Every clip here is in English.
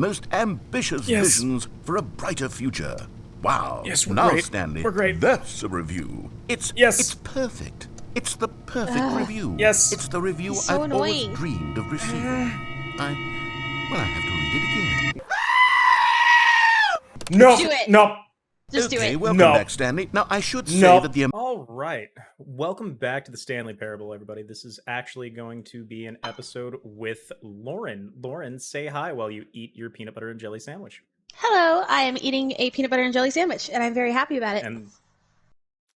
most ambitious visions for a brighter future. Wow. Yes, we're now, great. Stanley, We're great. That's a review. It's perfect. It's the perfect review. Yes. It's the review so I've always dreamed of receiving. I have to read it again. No. Do it. No. Just do it. Welcome back, Stanley. Now, I should say that the... All right. Welcome back to the Stanley Parable, everybody. This is actually going to be an episode with Lauren. Lauren, say hi while you eat your peanut butter and jelly sandwich. Hello, I am eating a peanut butter and jelly sandwich, and I'm very happy about it.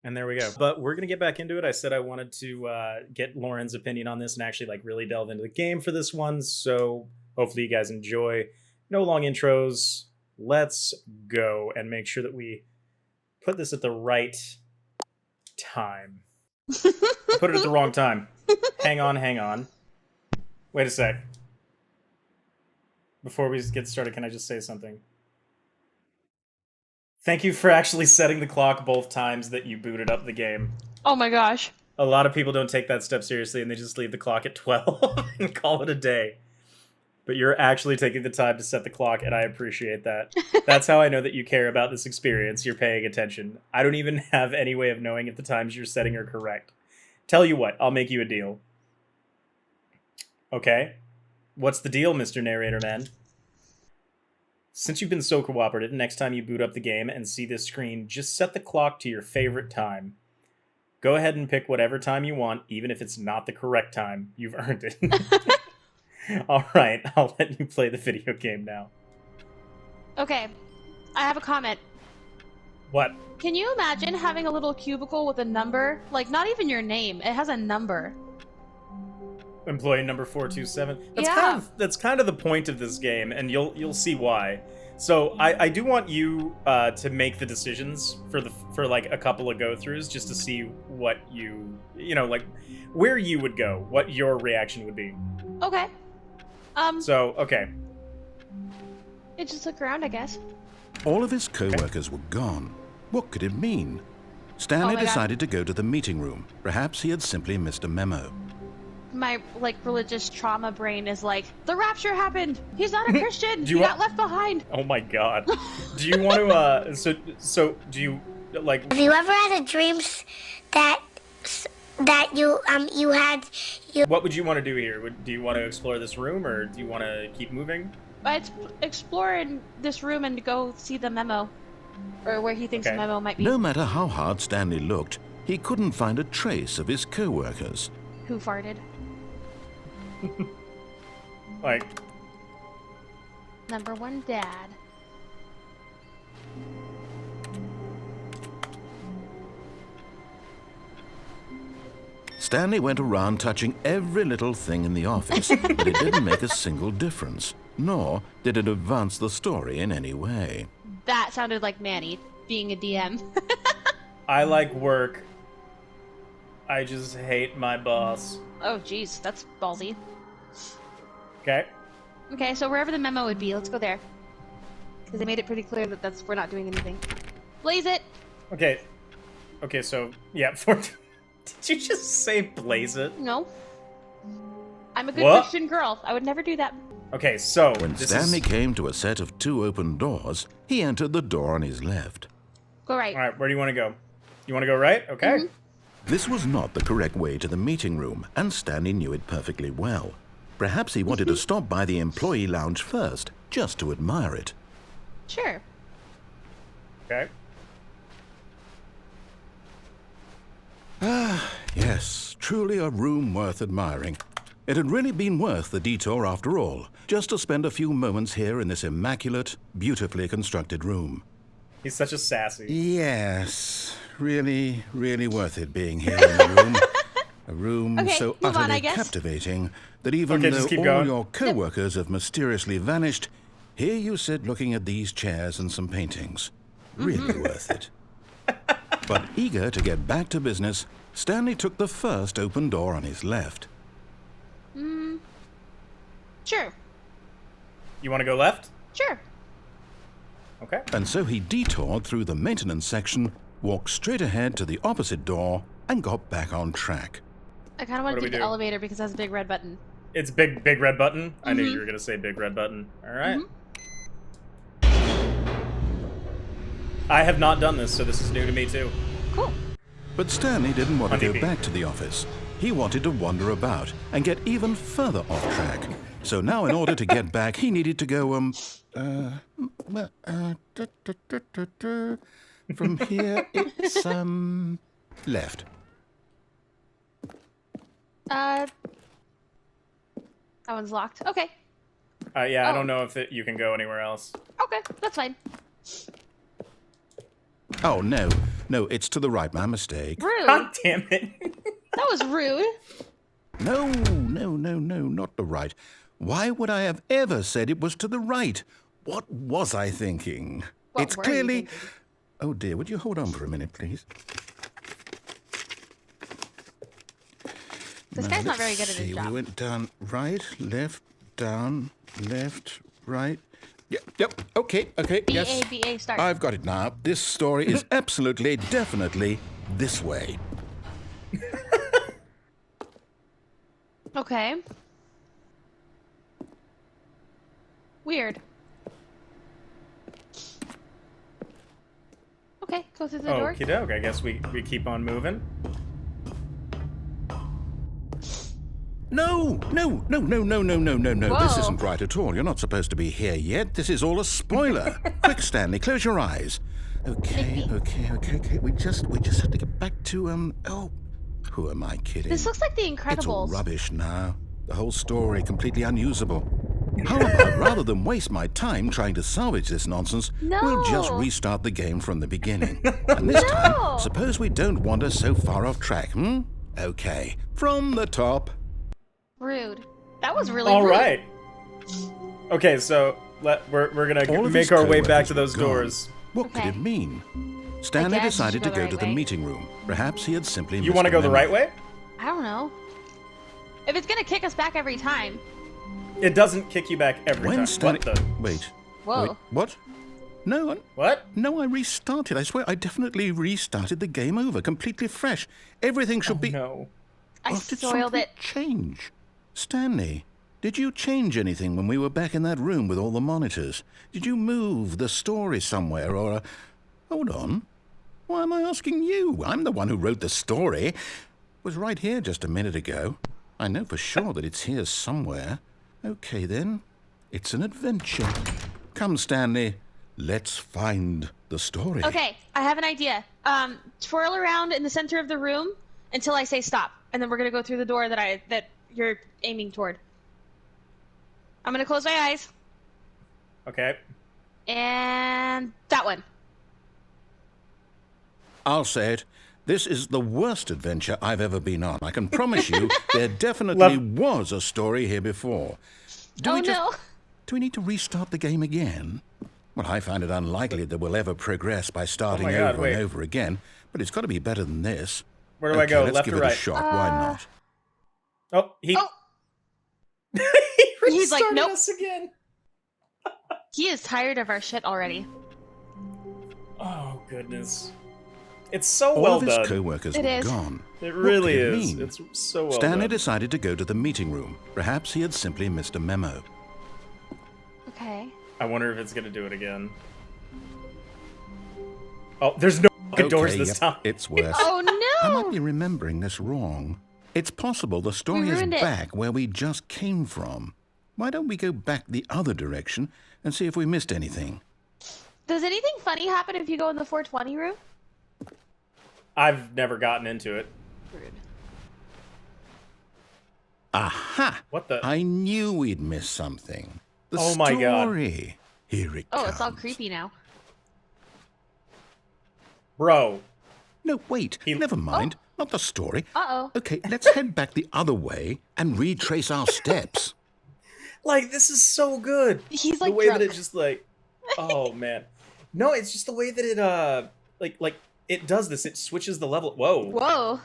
And there we go. But we're going to get back into it. I said I wanted to get Lauren's opinion on this and actually like really delve into the game for this one. So hopefully you guys enjoy. No long intros. Let's go and make sure that we put this at the right time. I put it at the wrong time. Hang on. Wait a sec. Before we get started, can I just say something? Thank you for actually setting the clock both times that you booted up the game. Oh my gosh. A lot of people don't take that step seriously and they just leave the clock at 12 and call it a day. But you're actually taking the time to set the clock, and I appreciate that. That's how I know that you care about this experience. You're paying attention. I don't even have any way of knowing if the times you're setting are correct. Tell you what, I'll make you a deal. Okay? What's the deal, Mr. Narrator Man? Since you've been so cooperative, next time you boot up the game and see this screen, just set the clock to your favorite time. Go ahead and pick whatever time you want, even if it's not the correct time. You've earned it. Alright, I'll let you play the video game now. Okay, I have a comment. What? Can you imagine having a little cubicle with a number? Like, not even your name, it has a number. Employee number 427. Yeah. That's kind of the point of this game, and you'll see why. So I do want you to make the decisions for like a couple of go-throughs just to see what you know, like where you would go, what your reaction would be. Okay. So, okay. Just look around, I guess. All of his co-workers were gone. What could it mean? Stanley decided to go to the meeting room. Perhaps he had simply missed a memo. My, like, religious trauma brain is like, the rapture happened! He's not a Christian! He got left behind! Oh my god. Do you want to, so, do you, like... Have you ever had a dream that you had... What would you want to do here? Do you want to explore this room, or do you want to keep moving? I'd explore in this room and go see the memo. Or where he thinks the memo might be. No matter how hard Stanley looked, he couldn't find a trace of his co-workers. Who farted? Like... Number one, Dad. Stanley went around touching every little thing in the office, but it didn't make a single difference, nor did it advance the story in any way. That sounded like Manny, being a DM. I like work. I just hate my boss. Oh, jeez, that's ballsy. Okay. Okay, so wherever the memo would be, let's go there. Because they made it pretty clear that we're not doing anything. Blaze it! Okay. Okay, so, yeah, Did you just say blaze it? No. I'm a good Christian girl. I would never do that. Okay, so... When Stanley came to a set of 2 open doors, he entered the door on his left. Go right. Alright, where do you want to go? You want to go right? Okay. Mm-hmm. This was not the correct way to the meeting room, and Stanley knew it perfectly well. Perhaps he wanted to stop by the employee lounge first, just to admire it. Sure. Okay. Ah, yes, truly a room worth admiring. It had really been worth the detour after all, just to spend a few moments here in this immaculate, beautifully constructed room. He's such a sassy. Yes, really, really worth it being here in the room. A room so utterly captivating that even though all your co-workers have mysteriously vanished, here you sit looking at these chairs and some paintings. Really worth it. But eager to get back to business, Stanley took the first open door on his left. Sure. You want to go left? Sure. Okay. And so he detoured through the maintenance section, walked straight ahead to the opposite door, and got back on track. I kind of want to do the elevator because it has a big red button. It's big red button? I knew you were going to say big red button. All right. I have not done this, so this is new to me too. Cool. But Stanley didn't want to go back to the office. He wanted to wander about and get even further off track. So now in order to get back, he needed to go, from here, it's, left. That one's locked. Okay. Yeah, I don't know if you can go anywhere else. Okay, that's fine. Oh, no. No, it's to the right. My mistake. Rude. God damn it. That was rude. No, not the right. Why would I have ever said it was to the right? What was I thinking? What It's were you clearly... thinking? Oh, dear. Would you hold on for a minute, please? This guy's not very good at his See, job. we went down, right, left, down, left, right. Yep, okay, yes. B-A, start. I've got it now. This story is absolutely, definitely this way. Okay. Weird. Okay, go through the door. Okie doke, I guess we keep on moving. No. Whoa. This isn't right at all. You're not supposed to be here yet. This is all a spoiler. Quick, Stanley, close your eyes. Okay. We just have to get back to, oh, who am I kidding? This looks like The Incredibles. It's all rubbish now. The whole story completely unusable. How about, rather than waste my time trying to salvage this nonsense, we'll just restart the game from the beginning. And this time, suppose we don't wander so far off track, Okay, from the top. Rude. That was really All rude. right. Okay, so we're gonna make our way back to those doors. What could it mean? Stanley guess decided to you should go go to the the right way. meeting room. Perhaps he had simply You want to go the right way? I don't know. If it's gonna kick us back every time. It doesn't kick you back every When time. Stanley... What the? Wait. Whoa. Wait, what? No, What? no, I restarted. I swear, I definitely restarted the game over, completely fresh. Everything should be... No. I Did soiled something it. change? Stanley, did you change anything when we were back in that room with all the monitors? Did you move the story somewhere or... Hold on. Why am I asking you? I'm the one who wrote the story. It was right here just a minute ago. I know for sure that it's here somewhere. Okay, then. It's an adventure. Come, Stanley. Let's find the story. Okay, I have an idea. Twirl around in the center of the room until I say stop, and then we're gonna go through the door that you're aiming toward. I'm gonna close my eyes. Okay. And that one. I'll say it. This is the worst adventure I've ever been on. I can promise you there definitely was a story here before. No. Do we need to restart the game again? Well, I find it unlikely that we'll ever progress by starting over and over again, but it's got to be better than this. Where do I go? Let's Left give or it right? a shot. Why not? Oh, he He's like, restarted nope. us again. He is tired of our shit already. Oh goodness. It's so All well of his done. co-workers It were is. gone. It What really could it is. mean? It's so well Stanley done. decided to go to the meeting room. Perhaps he had simply missed a memo. Okay. I wonder if it's gonna do it again. Oh, there's no fucking doors this time. It's worse. Oh I no! might be remembering this wrong. It's possible the story is ruined it. back where we just came from. Why don't we go back the other direction and see if we missed anything? Does anything funny happen if you go in the 420 room? I've never gotten into it. Rude. Aha! What the? I knew we'd miss something. The Oh my God. story. Here it Oh, comes. it's all creepy now. Bro. No, wait. Never mind. Not the story. Uh-oh. Okay, let's head back the other way and retrace our steps. Like, this is so good. He's like the way drunk. that it just like, oh man. No, it's just the way that it like it does this. It switches the level. Whoa. Whoa.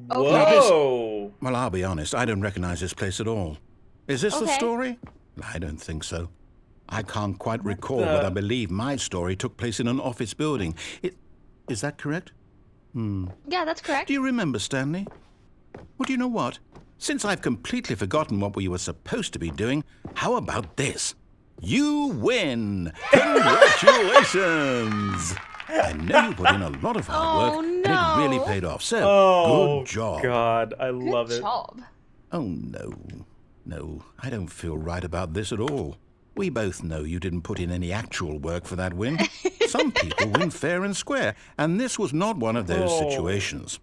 Whoa. Well, I'll be honest. I don't recognize this place at all. Is this the Okay. story? I don't think so. I can't quite recall, but I believe my story took place in an office building. Is that correct? Yeah, that's correct. Do you remember, Stanley? Well, do you know what? Since I've completely forgotten what we were supposed to be doing, how about this? You win! Congratulations! I know you put in a lot of hard work, and it really paid off, so good job. Oh, God, I love it. Good job. Oh, no. No, I don't feel right about this at all. We both know you didn't put in any actual work for that win. Some people win fair and square, and this was not one of those situations.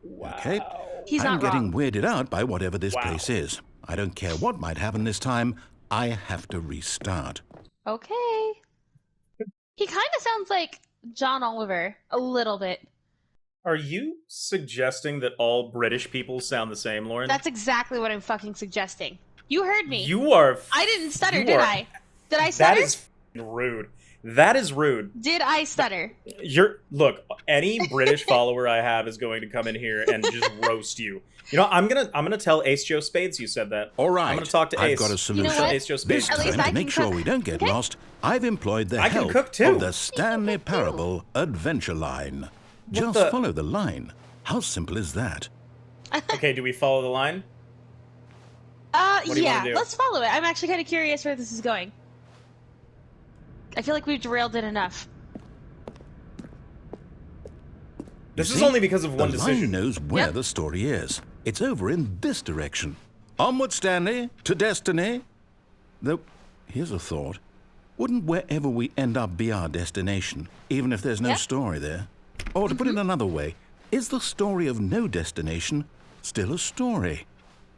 Wow. Okay? He's I'm not getting wrong. weirded out by whatever this place is. I don't care what might happen this time. I have to restart. Okay. He kind of sounds like John Oliver, a little bit. Are you suggesting that all British people sound the same, Lauren? That's exactly what I'm fucking suggesting. You heard me. You are... I didn't stutter, did I? Did I That stutter? is rude. That is rude. Did I stutter? Look, any British follower I have is going to come in here and just roast you. You know, I'm gonna tell Ace Joe Spades you said that. All right. I'm gonna talk to Ace. I've got a solution. You know what? Ace Joe Spades. This At least time, I to make can sure cook. we don't get Okay. lost, I've employed the I can help cook too. of the Stanley Parable Adventure Line. Just the- follow the line. How simple is that? Okay, do we follow the line? do you Yeah, wanna do? let's follow it. I'm actually kind of curious where this is going. I feel like we've derailed it enough. This is See? only because of one the decision. line knows where Yep. the story is. It's over in this direction. Onward, Stanley, to destiny. Though, here's a thought. Wouldn't wherever we end up be our destination, even if there's no Yep. story there? Or to put it another way, is the story of no destination still a story?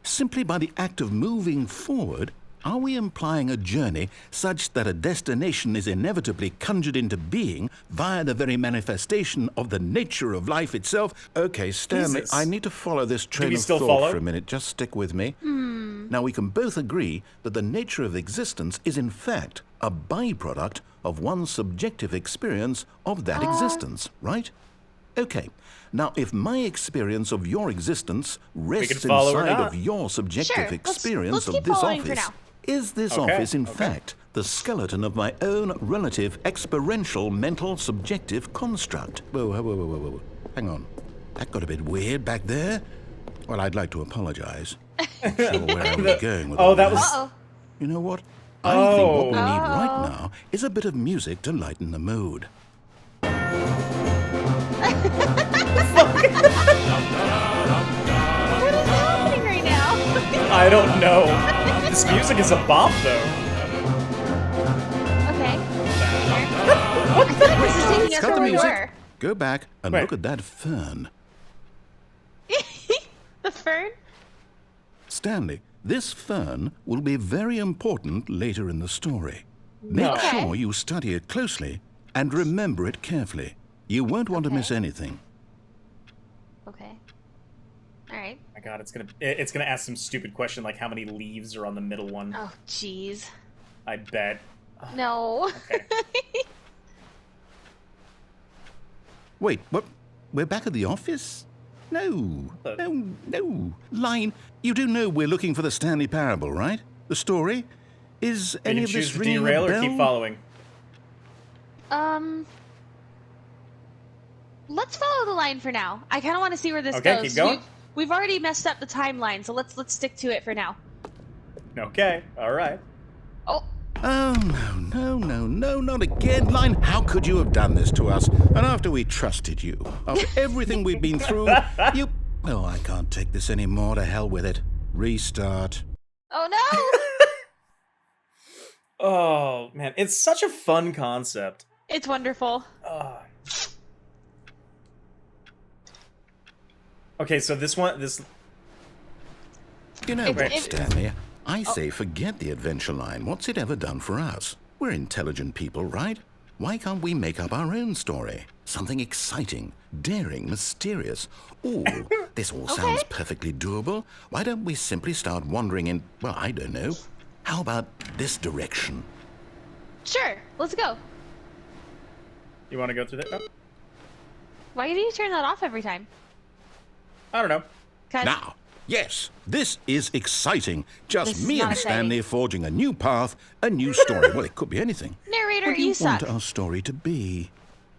Simply by the act of moving forward, are we implying a journey such that a destination is inevitably conjured into being via the very manifestation of the nature of life itself? Okay, Stanley, Jesus. I need to follow this train we of still thought follow? for a minute. Just stick with me. Now, we can both agree that the nature of existence is, in fact, a byproduct of one's subjective experience of that existence, right? Okay. Now, if my experience of your existence rests follow or inside not. of your subjective Sure, experience let's of keep this following for office, now. is this Okay, office, in okay. fact, the skeleton of my own relative experiential mental subjective construct? Whoa. Hang on. That got a bit weird back there. Well, I'd like to apologize. Not sure where I was going with all that this. was... Uh-oh. You know what? I think what we need Oh. right now is a bit of music to lighten the mood. What is happening right now? I don't know. This music is a bop, though. Okay. I feel like this is taking us Cut the where we music. were. Go back and Wait. look at that fern. The fern? Stanley, this fern will be very important later in the story. Make No. Okay. sure you study it closely and remember it carefully. You won't want to miss anything. Okay. Alright. My God, it's gonna ask some stupid question like how many leaves are on the middle one. Oh, jeez. I bet. No. Okay. Wait, what? We're back at the office? No. Line, you do know we're looking for the Stanley Parable, right? The story? Is You any can of choose this to ringing a derail or bell? keep following. Let's follow the line for now. I kind of want to see where this Okay, goes. keep going. We've already messed up the timeline, so let's stick to it for now. Okay, all right. Oh, Oh, no, not again. Line, how could you have done this to us? And after we trusted you, after everything we've been through, you... Oh, I can't take this anymore. To hell with it. Restart. oh no! Oh, man, it's such a fun concept. It's wonderful. Okay, so this... You know It- what, it- Stanley? I say forget the adventure line. What's it ever done for us? We're intelligent people, right? Why can't we make up our own story? Something exciting, daring, mysterious. Ooh, this all sounds perfectly doable. Why don't we simply start wandering in, well, I don't know. How about this direction? Sure, let's go. You want to go through that? Oh, Why do you turn that off every time? I don't know. 'Cause- Now, yes, this is exciting. Just This is me not and exciting. Stanley forging a new path, a new story. Well, it could be anything. Narrator, What do you you suck. want our story to be?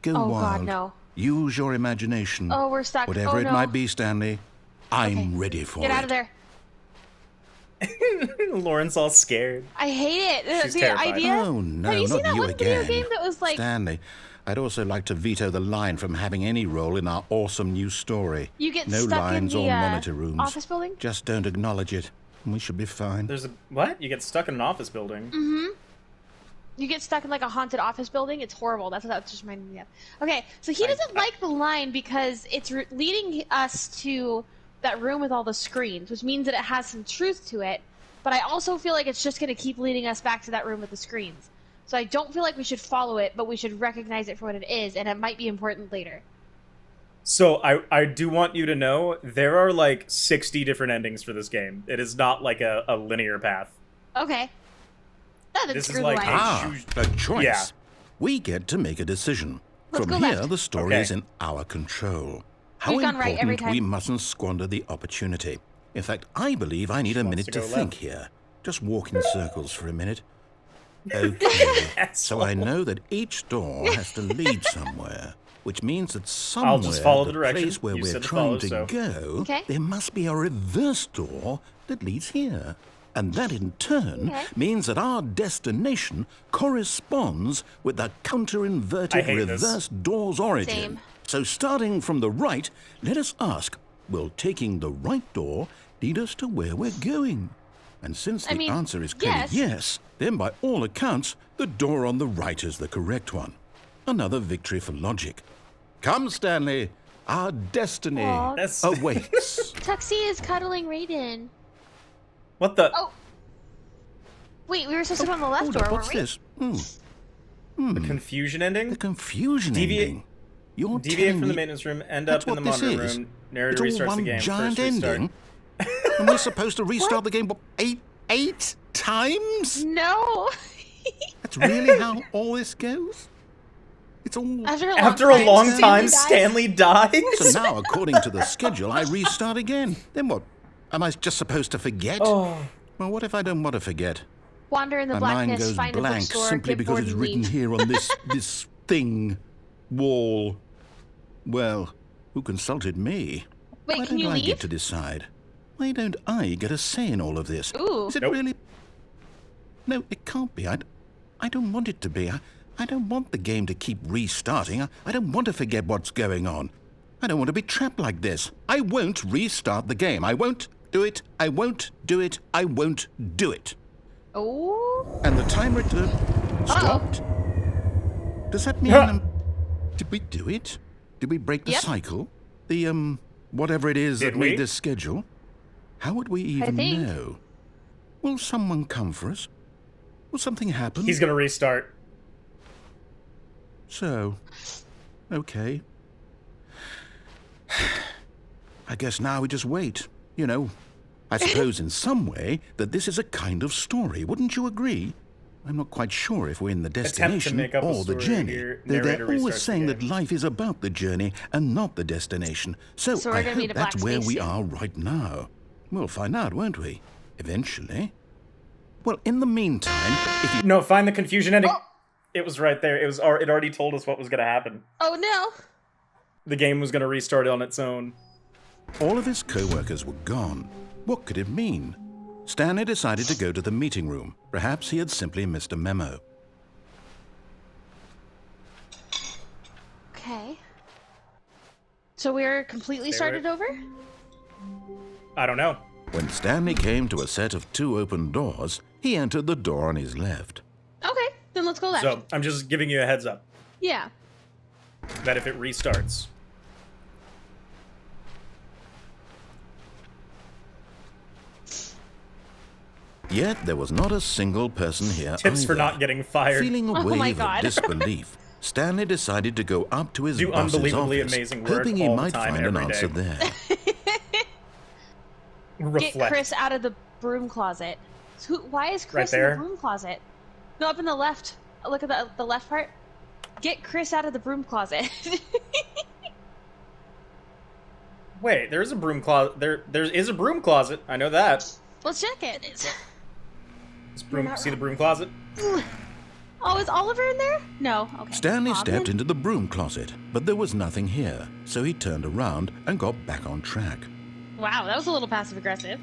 Go Oh, wild. God, no. Use your imagination. Oh, we're stuck. Whatever Oh, it no. might be, Stanley, I'm Okay. ready for Get it. out of there. Lauren's all scared. I hate it. She's the terrified. idea. Oh, no, Have you seen not that you one again. video game that was like Stanley, I'd also like to veto the line from having any role in our awesome new story. you get No stuck lines in the or monitor rooms. office building? Just don't acknowledge it, and we should be fine. There's a what? You get stuck in an office building. Mm-hmm. You get stuck in like a haunted office building. It's horrible. That's what that just reminded me of. Okay, so he doesn't like the line because it's leading us to that room with all the screens, which means that it has some truth to it. But I also feel like it's just going to keep leading us back to that room with the screens. So I don't feel like we should follow it, but we should recognize it for what it is, and it might be important later. So I do want you to know there are like 60 different endings for this game. It is not like a linear path. Okay. Oh, then This screw is the like line. A choice. Yeah. We get to make a decision. Let's From go here, left. the story Okay. is in our control. How We've gone right every important we time. mustn't squander the opportunity. In fact, I believe I need a wants minute to to go think left. here. Just walk in circles for a minute. Okay, so I Asshole. know that each door has to lead somewhere, which means that somewhere, I'll just follow the the direction. place where You we're said to trying follow, to so- go, Okay. there must be a reverse door that leads here. And that in turn Okay. means that our destination corresponds with the I counter-inverted hate this. reverse door's origin. Same. So starting from the right, let us ask, will taking the right door lead us to where we're going? And since the I mean, answer is clearly yes, then by all accounts, the door on the right is the correct one. Another victory for logic. Come, Stanley, our destiny Aw. That's awaits. Tuxie is cuddling Raiden. what the Oh. Wait, we were supposed to go on the left Hold door, up, weren't what's we? this? the confusion ending? The confusion Deviate- ending. You're Deviate telling from the me maintenance room, end that's up in the what this monitor is? room. Narrator It's all restarts the one game. giant First restart. ending? And we're supposed to restart the game what, eight times? No. That's really how all this goes? It's all... After a long time, Stanley Stanley dies. So now, according to the schedule, I restart again. Then what? Am I just supposed to forget? Oh, Well, what if I don't want to forget? Wander in the My mind blackness, goes find a blank bookstore, simply get because bored it's and written leave. here on this thing, wall. Well, who consulted me? Wait, Why can don't you I leave? get to decide? Why don't I get a say in all of this? Ooh. Is it Nope. really? No, it can't be. I don't want it to be. I don't want the game to keep restarting. I don't want to forget what's going on. I don't want to be trapped like this. I won't restart the game. I won't do it. I won't do it. I won't do it. Oh. And the timer stopped. Does that mean did we do it? Did we break the Yep. cycle? The whatever it is Did that we? made this schedule? How would we even think. know? Will someone come for us? Will something happen? he's gonna restart. So, okay. I guess now we just wait. You know, I suppose in some way that this is a kind of story. Wouldn't you agree? I'm not quite sure if we're in the destination make up a or the story journey. here. They're Narrator always restarts the saying that game. life is about the journey and not the destination. So So we're I gonna meet hope a black that's where we spacesuit. are right now. We'll find out, won't we? Eventually. Well, in the meantime, if you No, find the confusion ending. Oh. It was right there. It already told us what was gonna happen. Oh no. The game was gonna restart on its own. all of his co-workers were gone, what could it mean? Stanley decided to go to the meeting room. Perhaps he had simply missed a memo. Okay. So we're completely Stay started right- over? I don't know. When Stanley came to a set of 2 open doors, he entered the door on his left. Okay, then let's go left. So I'm just giving you a heads up Yeah. that if it restarts, Yet there was not a single person here tips for either. not getting fired. Feeling a Oh my wave of God. disbelief, Stanley decided to go up to his Do boss's unbelievably office, amazing work hoping he all the might time, find an every answer day. there. Reflect. Get Chris out of the broom closet. Why is Chris Right in there? the broom closet? No, up in the left. Look at the left part. Get Chris out of the broom closet. Wait, there's a broom closet. There is a broom closet. I know that. Let's check it. This broom. not See the wrong. broom closet? Oh, is Oliver in there? No. Okay. Stanley Bob? stepped into the broom closet, but there was nothing here, so he turned around and got back on track. Wow, that was a little passive aggressive.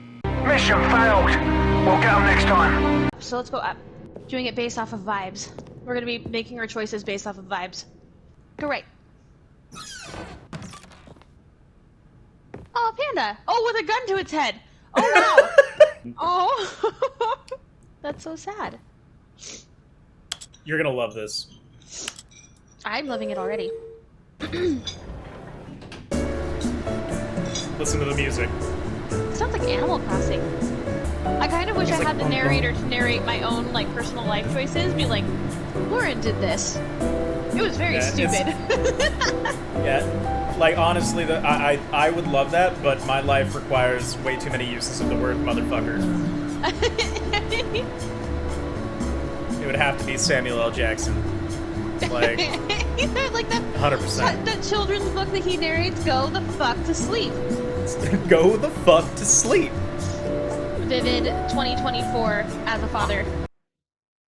Mission failed. We'll get them next time. So let's go up. Doing it based off of vibes. We're gonna be making our choices based off of vibes. Go right. Oh, panda! Oh, with a gun to its head! Oh, wow! Oh! That's so sad. You're gonna love this. I'm loving it already. Listen to the music. It sounds like Animal Crossing. I kind of wish I had the narrator to narrate my own, like, personal life choices. Be like, Lauren did this. It was very stupid. Yeah, like, honestly, I would love that, but my life requires way too many uses of the word motherfucker. It would have to be Samuel L. Jackson. Like, like that 100%. That children's book that he narrates, Go the Fuck to Sleep. Go the fuck to sleep. Vivid 2024 as a father.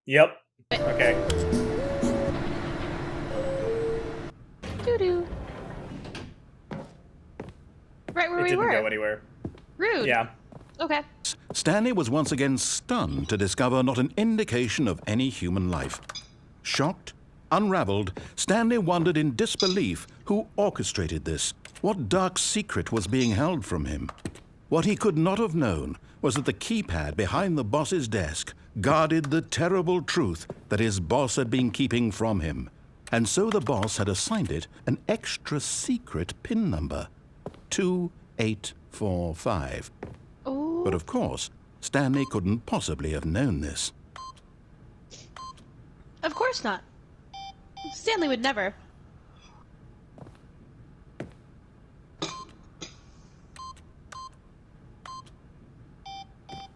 Yep. Okay. Doo-doo. Right where It we didn't were. go anywhere. Rude. Yeah. Okay. Stanley was once again stunned to discover not an indication of any human life. Shocked, unraveled, Stanley wondered in disbelief who orchestrated this. What dark secret was being held from him? What he could not have known was that the keypad behind the boss's desk guarded the terrible truth that his boss had been keeping from him. And so the boss had assigned it an extra secret PIN number, 2845. Ooh. But of course, Stanley couldn't possibly have known this. Of course not. Stanley would never.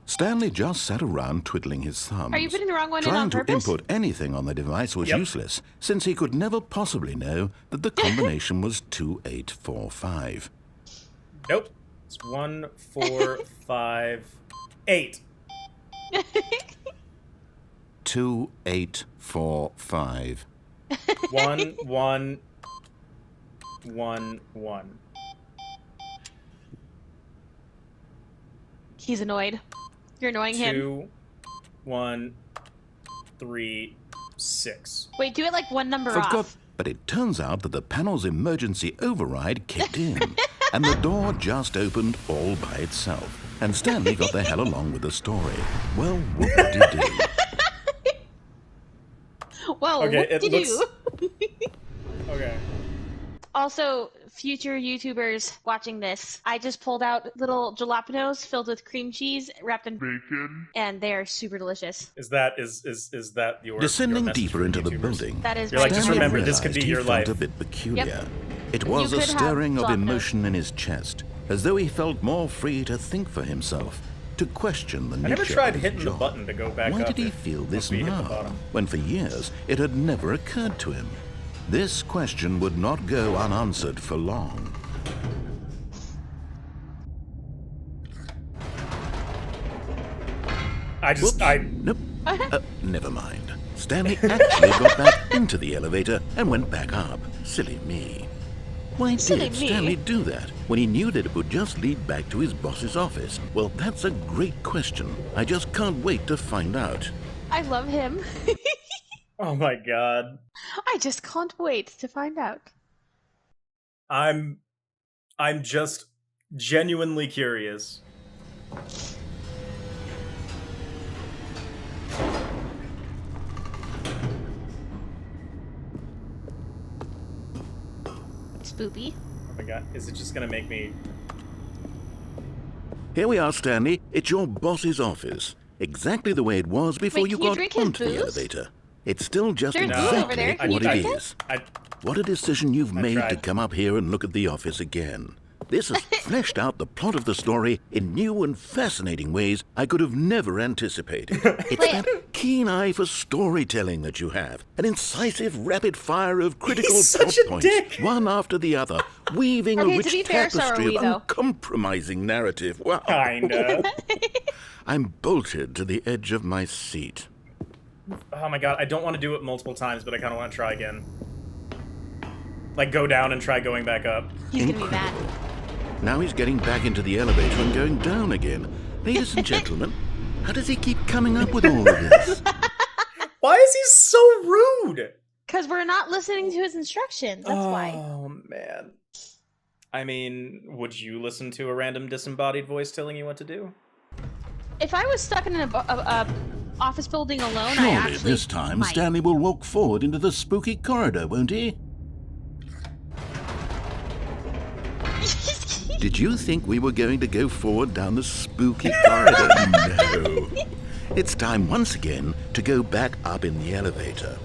Stanley just sat around twiddling his thumbs. Are you putting the wrong one in Trying on to purpose? input anything on the device was useless, since he could never possibly know that the combination was 2845. Nope. It's 1, 4, 5, 8. 2845. 1, 1, 1, 1. He's annoyed. You're annoying him. 2, 1, 3, 6. Wait, do it like one number Forgot, off. but it turns out that the panel's emergency override kicked in, and the door just opened all by itself. And Stanley got the hell along with the story. Well, whoop-de-doo. Well, Okay, it whoop-de-doo. Okay. Also, future YouTubers watching this, I just pulled out little jalapenos filled with cream cheese wrapped in bacon, and they are super delicious. Is that your Descending your message deeper for into the YouTubers? building, That is You're like, my just Stanley remember, this could be realized your he felt life. a bit peculiar. Yep. It was You a could have stirring of jalapenos. emotion in his chest, as though he felt more free to think for himself, to question the I never nature tried of his hitting the job. button to go back Why up did he if- feel this once we hit the now, bottom. when for years it had never occurred to him? This question would not go unanswered for long. Nope. Never mind. Stanley actually got back into the elevator and went back up. Silly me. Why Silly did me. Stanley do that when he knew that it would just lead back to his boss's office? Well, that's a great question. I just can't wait to find out. I love him. Oh my god. I just can't wait to find out. I'm just genuinely curious. Spoopy. Oh my god. Is it just gonna make me... Here we are, Stanley. It's your boss's office. Exactly the way it was before Wait, you can you got drink his onto the booze? elevator. It's still just There's booze over exactly there. Can what you it drink it? is. I What a decision you've made to tried. come up here and look at the office again. This has fleshed out the plot of the story in new and fascinating ways I could have never anticipated. It's Wait. that keen eye for storytelling that you have, an incisive rapid fire of critical He's plot such a points, dick. one after the other, weaving Okay, a to rich be fair, so are tapestry we, of though. uncompromising narrative. Wow. kinda. I'm bolted to the edge of my seat. Oh my god, I don't want to do it multiple times, but I kind of want to try again. Like, go down and try going back up. He's gonna be mad. Now he's getting back into the elevator and going down again. Ladies and gentlemen, how does he keep coming up with all of this? Why is he so rude? Because we're not listening to his instructions. That's why. Oh, man. I mean, would you listen to a random disembodied voice telling you what to do? If I was stuck in an office building alone, Surely I actually this time might. Stanley will walk forward into the spooky corridor, won't he? Did you think we were going to go forward down the spooky corridor? No. It's time once again to go back up in the elevator.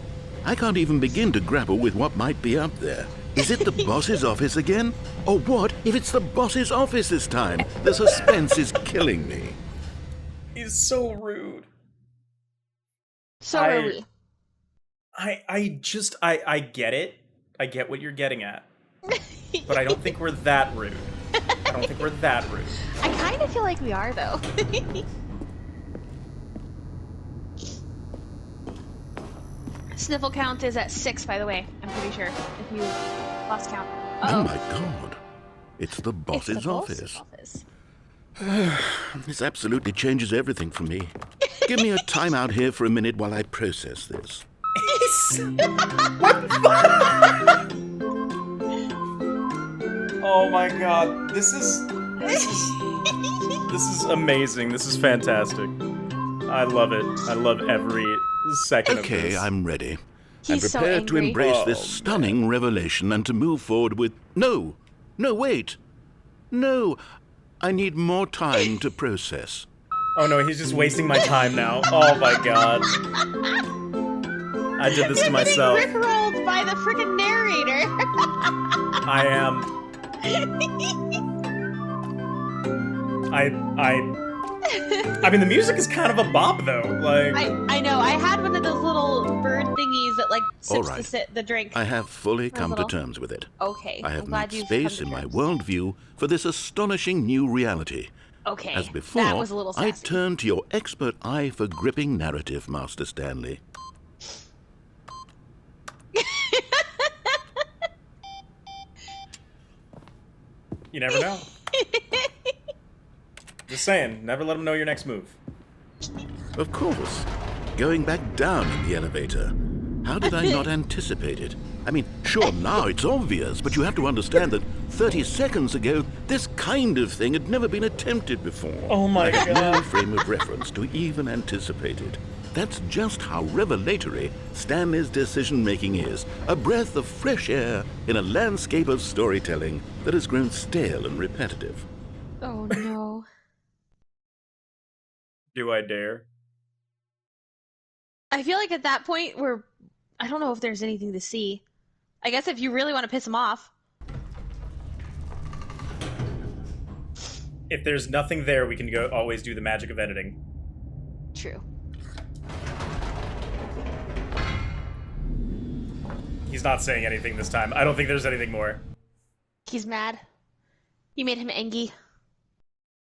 I can't even begin to grapple with what might be up there. Is it the boss's office again? Or what if it's the boss's office this time? The suspense is killing me. He's so rude. So are we. I get it. I get what you're getting at. But I don't think we're that rude. I don't think we're that rude. I kind of feel like we are, though. Sniffle count is at 6, by the way. I'm pretty sure. If you lost count. Oh my god. It's the boss's office. This absolutely changes everything for me. Give me a timeout here for a minute while I process this. What the fuck? Oh my god. This is amazing. This is fantastic. I love it. I love every second of this. Okay, I'm ready. He's I'm so prepared to angry. embrace this stunning revelation and to move forward with... No, wait. No, I need more time to process. Oh no, he's just wasting my time now. Oh my god. I did this to myself. You're getting rickrolled by the freaking narrator. I am. I mean, the music is kind of a bop, though. Like, I know. I had one of those little bird thingies that like sips All right. the drink. I have fully come little- to terms with it. Okay. I I'm have glad made you've space come in to my terms. worldview for this astonishing new reality. Okay. As before, that was a little I sassy. turn to your expert eye for gripping narrative, Master Stanley. you never know. Just saying, never let them know your next move. Of course. Going back down in the elevator. How did I not anticipate it? I mean, sure, now it's obvious, but you have to understand that 30 seconds ago, this kind of thing had never been attempted before. Oh my I had God. no frame of reference to even anticipate it. That's just how revelatory Stanley's decision-making is. A breath of fresh air in a landscape of storytelling that has grown stale and repetitive. Oh no. Do I dare? I feel like at that point I don't know if there's anything to see. I guess if you really want to piss him off. If there's nothing there, we can always do the magic of editing. True. He's not saying anything this time. I don't think there's anything more. He's mad. You made him angry.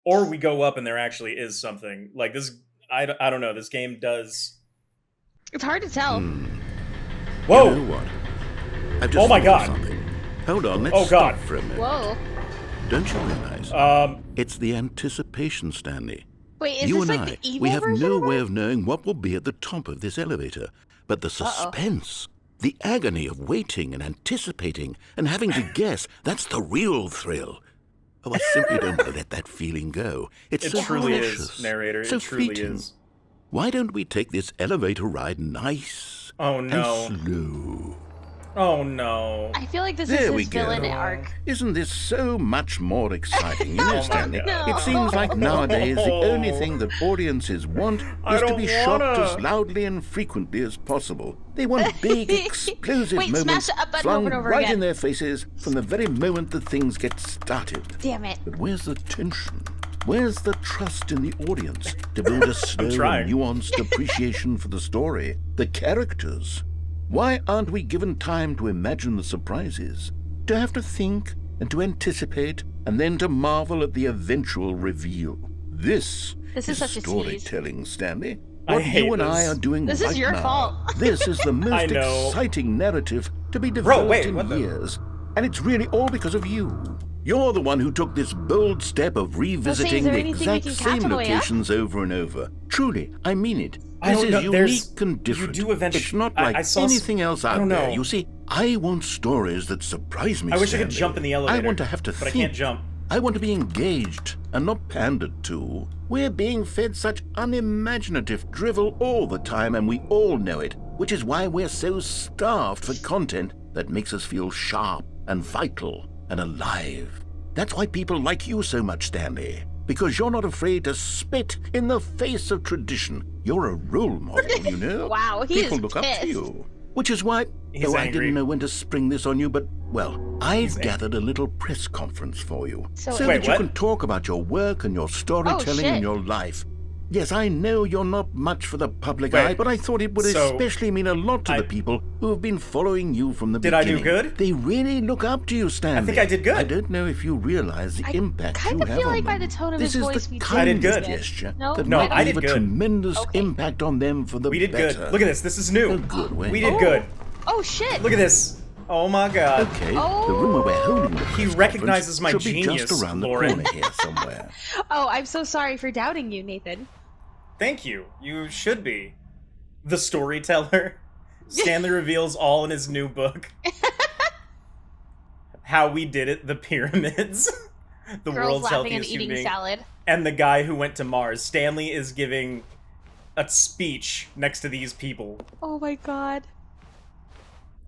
Or we go up and there actually is something. Like this, I don't know. This game does... It's hard to tell. Whoa! You know what? I've just Oh my thought of God. something. Hold on, let's Oh God. stop for a minute. Whoa. Don't you realize? It's the anticipation, Stanley. Wait, is You this and like I, the evil we have version no of way it? of knowing what will be at the top of this elevator. But the suspense, the agony of waiting and anticipating and having to guess, that's the real thrill. Oh, I simply don't want to let that feeling go. It's It so truly precious, is, narrator. so It truly fleeting. is. Why don't we take this elevator ride nice Oh no. and slow? Oh no. I feel like this There is we his go. villain arc. Isn't this so much more exciting? You know, my Stanley, God. it seems like nowadays the only thing that audiences want I is to don't be shocked wanna. as loudly and frequently as possible. They want big, explosive Wait, smash moments the up button flung over and over right again. in their faces from the very moment that things get started. Damn it. But where's the tension? Where's the trust in the audience to build a slow trying. and nuanced appreciation for the story, the characters? Why aren't we given time to imagine the surprises, to have to think and to anticipate, and then to marvel at the eventual reveal? This is such a tease. storytelling, Stanley. I What hate you and I this. are doing This is right your now. fault. This is the most know. exciting narrative to be Bro, developed wait, in what the- years, and it's really all because of you. You're the one who took this bold step of revisiting the exact same locations over and over. Truly, I mean it. This is unique and different. You do eventually. It's not like anything else out there. You see, I want stories that surprise me. I wish I could jump in the elevator. I want to have to think. But I can't jump. I want to be engaged and not pandered to. We're being fed such unimaginative drivel all the time, and we all know it, which is why we're so starved for content that makes us feel sharp and vital and alive. That's why people like you so much, Stanley. Because you're not afraid to spit in the face of tradition. You're a role model, you know? Wow, people look up to you. Which is why, though I didn't know when to spring this on you, but, well, I've gathered a little press conference for you. So that you can talk about your work and your storytelling and your life. Yes, I know you're not much for the public eye, but I thought it would especially mean a lot to the people who have been following you from the beginning. Did I do good? They really look up to you, Stanley. I think I did good. I don't know if you realize the impact you have on them. I kind of feel like by the tone of his voice, This is the I kind did of good. gesture No, that no, might I leave did a good. tremendous impact on them for the We did better. good. Look at this. This is new. A good way. We did good. Oh, shit. Look at this. Oh my god. Okay, the room where we're holding the He press recognizes my conference should be genius, just around the Lauren. corner here somewhere. Oh, I'm so sorry for doubting you, Nathan. Thank you. You should be. The storyteller. Stanley reveals all in his new book. How we did it, the pyramids. The Girls world's laughing and healthiest eating human being. salad. And the guy who went to Mars. Stanley is giving a speech next to these people. Oh my god.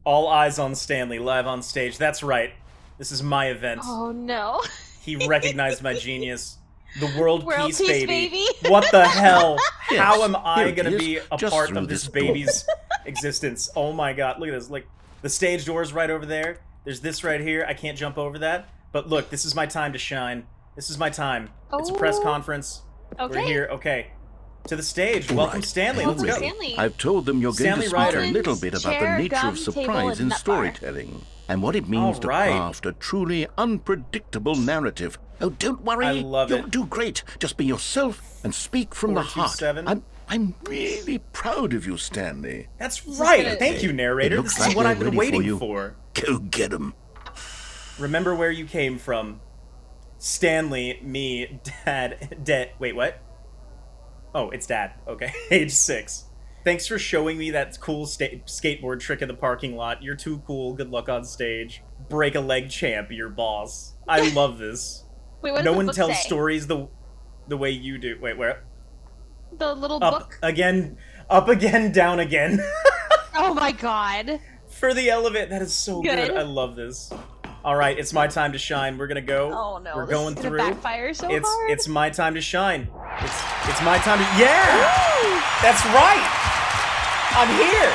All eyes on Stanley, live on stage. That's right. This is my event. Oh no. He recognized my genius. The world peace baby. baby. What the hell? Yes, How am I here it gonna is, be a just part through of this this door. baby's existence? Oh my god, look at this. Like, the stage door's right over there. There's this right here. I can't jump over that. But look, this is my time to shine. This is my time. It's a press conference. Okay. We're here. Okay. To the stage. Welcome, Stanley. Let's go. Stanley. I've told them you're going Stanley to speak Ryder. a little bit about Chair, the nature gum, of table, surprise and in nut bar. storytelling, and what it means All to right. craft a truly unpredictable narrative. Oh, don't worry. I love You'll it. do great. Just be yourself and speak from the heart. 427. I'm really proud of you, Stanley. That's right. Thank you, narrator. It looks This is like what we're I've been ready for waiting you. for. Go get 'em. Remember where you came from. Stanley, me, Dad, wait, what? Oh, it's Dad. Okay, age 6. Thanks for showing me that cool skateboard trick in the parking lot. You're too cool. Good luck on stage. Break a leg champ, your boss. I love this. Wait, what does No the one book tells say? stories the way you do. Wait, where? The little Up book? again, up again, down again. Oh my god. For the elevator. That is so good. Good. I love this. All right, it's my time to shine. We're gonna go. Oh no. We're this going is gonna through. backfire so It's hard. it's my time to shine. It's my time to That's right. I'm here.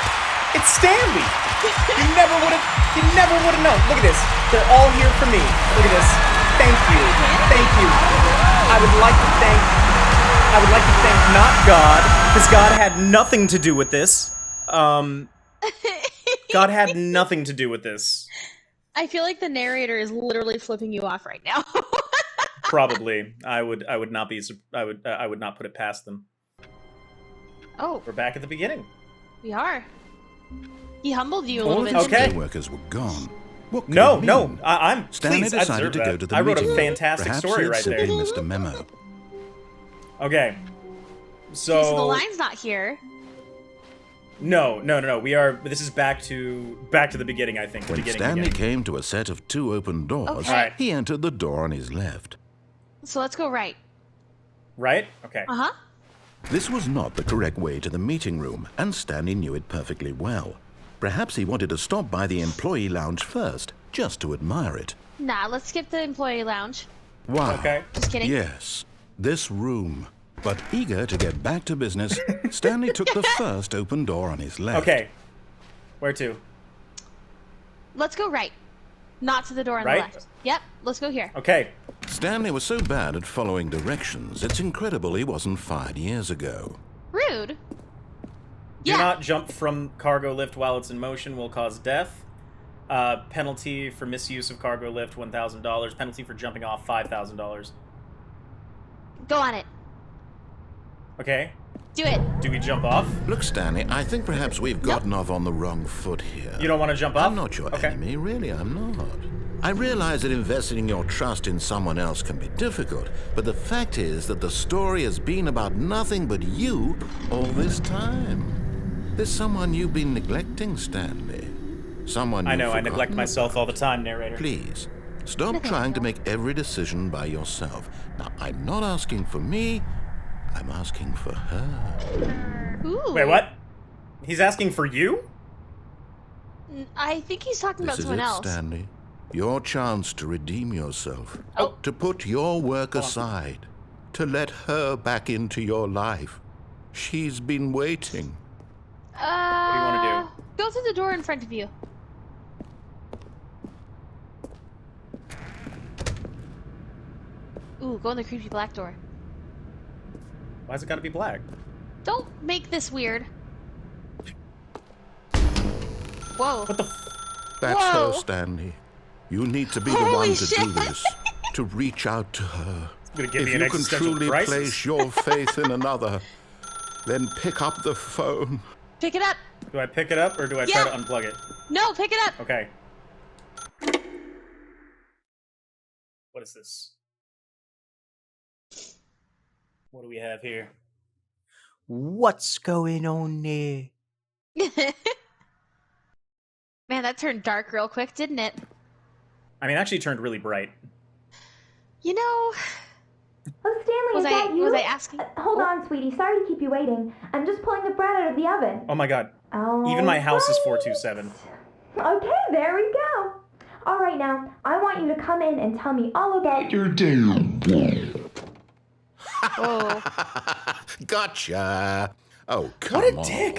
It's Stanley. You never would have known. Look at this. They're all here for me. Look at this. Thank you. Thank you. I would like to thank not God, because God had nothing to do with this. God had nothing to do with this. I feel like the narrator is literally flipping you off right now. Probably. I would not put it past them. Oh, We're back at the beginning. we are. He humbled you a All little of bit. his Okay. co-workers were gone. What could No, it no, mean? I'm. Stanley Please, I decided deserve to go that. to the I wrote meeting. a fantastic Perhaps story he right simply there. missed a memo. Okay. So the So line's not here. no. We are. This is back to the beginning. I think. When Stanley came to a set of 2 open doors, Okay. Alright. he entered the door on his left. So let's go right. Right. Okay. Uh-huh. This was not the correct way to the meeting room, and Stanley knew it perfectly well. Perhaps he wanted to stop by the employee lounge first, just to admire it. Nah, let's skip the employee lounge. Wow. Okay. Just kidding. Yes, this room. But eager to get back to business, Stanley took the first open door on his left. Okay. Where to? Let's go right. Not to the door on Right? the left. Yep, let's go here. Okay. Stanley was so bad at following directions, it's incredible he wasn't fired years ago. Rude. Do Yeah. not jump from cargo lift while it's in motion. Will cause death. Penalty for misuse of cargo lift, $1,000. Penalty for jumping off, $5,000. Go on it. Okay. Do it. Do we jump off? Look, Stanley, I think perhaps we've gotten off on the wrong foot here. You don't want to jump off? I'm not your Okay. enemy, really, I'm not. I realize that investing your trust in someone else can be difficult, but the fact is that the story has been about nothing but you all this time. There's someone you've been neglecting, Stanley. Someone I know, I you've neglect forgotten myself about. all the time, narrator. Please, stop trying to make every decision by yourself. Now, I'm not asking for me, I'm asking for her. Ooh. Wait, what? He's asking for you? I think he's talking about This is someone it, else. Stanley. Your chance to redeem yourself. Oh. To put your work aside. To let her back into your life. She's been waiting. What do you want to Go through the door in front of you. Ooh, go in the creepy black door. Why's it gotta be black? Don't make this weird. Whoa. What the That's Whoa. her, Stanley. You need to be the Holy one to shit. do this. To reach out to her. gonna give If me an you can existential truly crisis. place your faith in another, then pick up the phone. Pick it up. Do I pick it up or do I try to unplug it? No, pick it up. Okay. What is this? What do we have here? What's going on there? Man, that turned dark real quick, didn't it? I mean, it actually turned really bright. You know, Oh, Stanley, was is that you? I asking? Hold on, sweetie. Sorry to keep you waiting. I'm just pulling the bread out of the oven. Oh my god. Oh, Even my house is 427. Okay, there we go. All right, now, I want you to come in and tell me all about your day. Oh. Gotcha. Oh, come What a on. dick.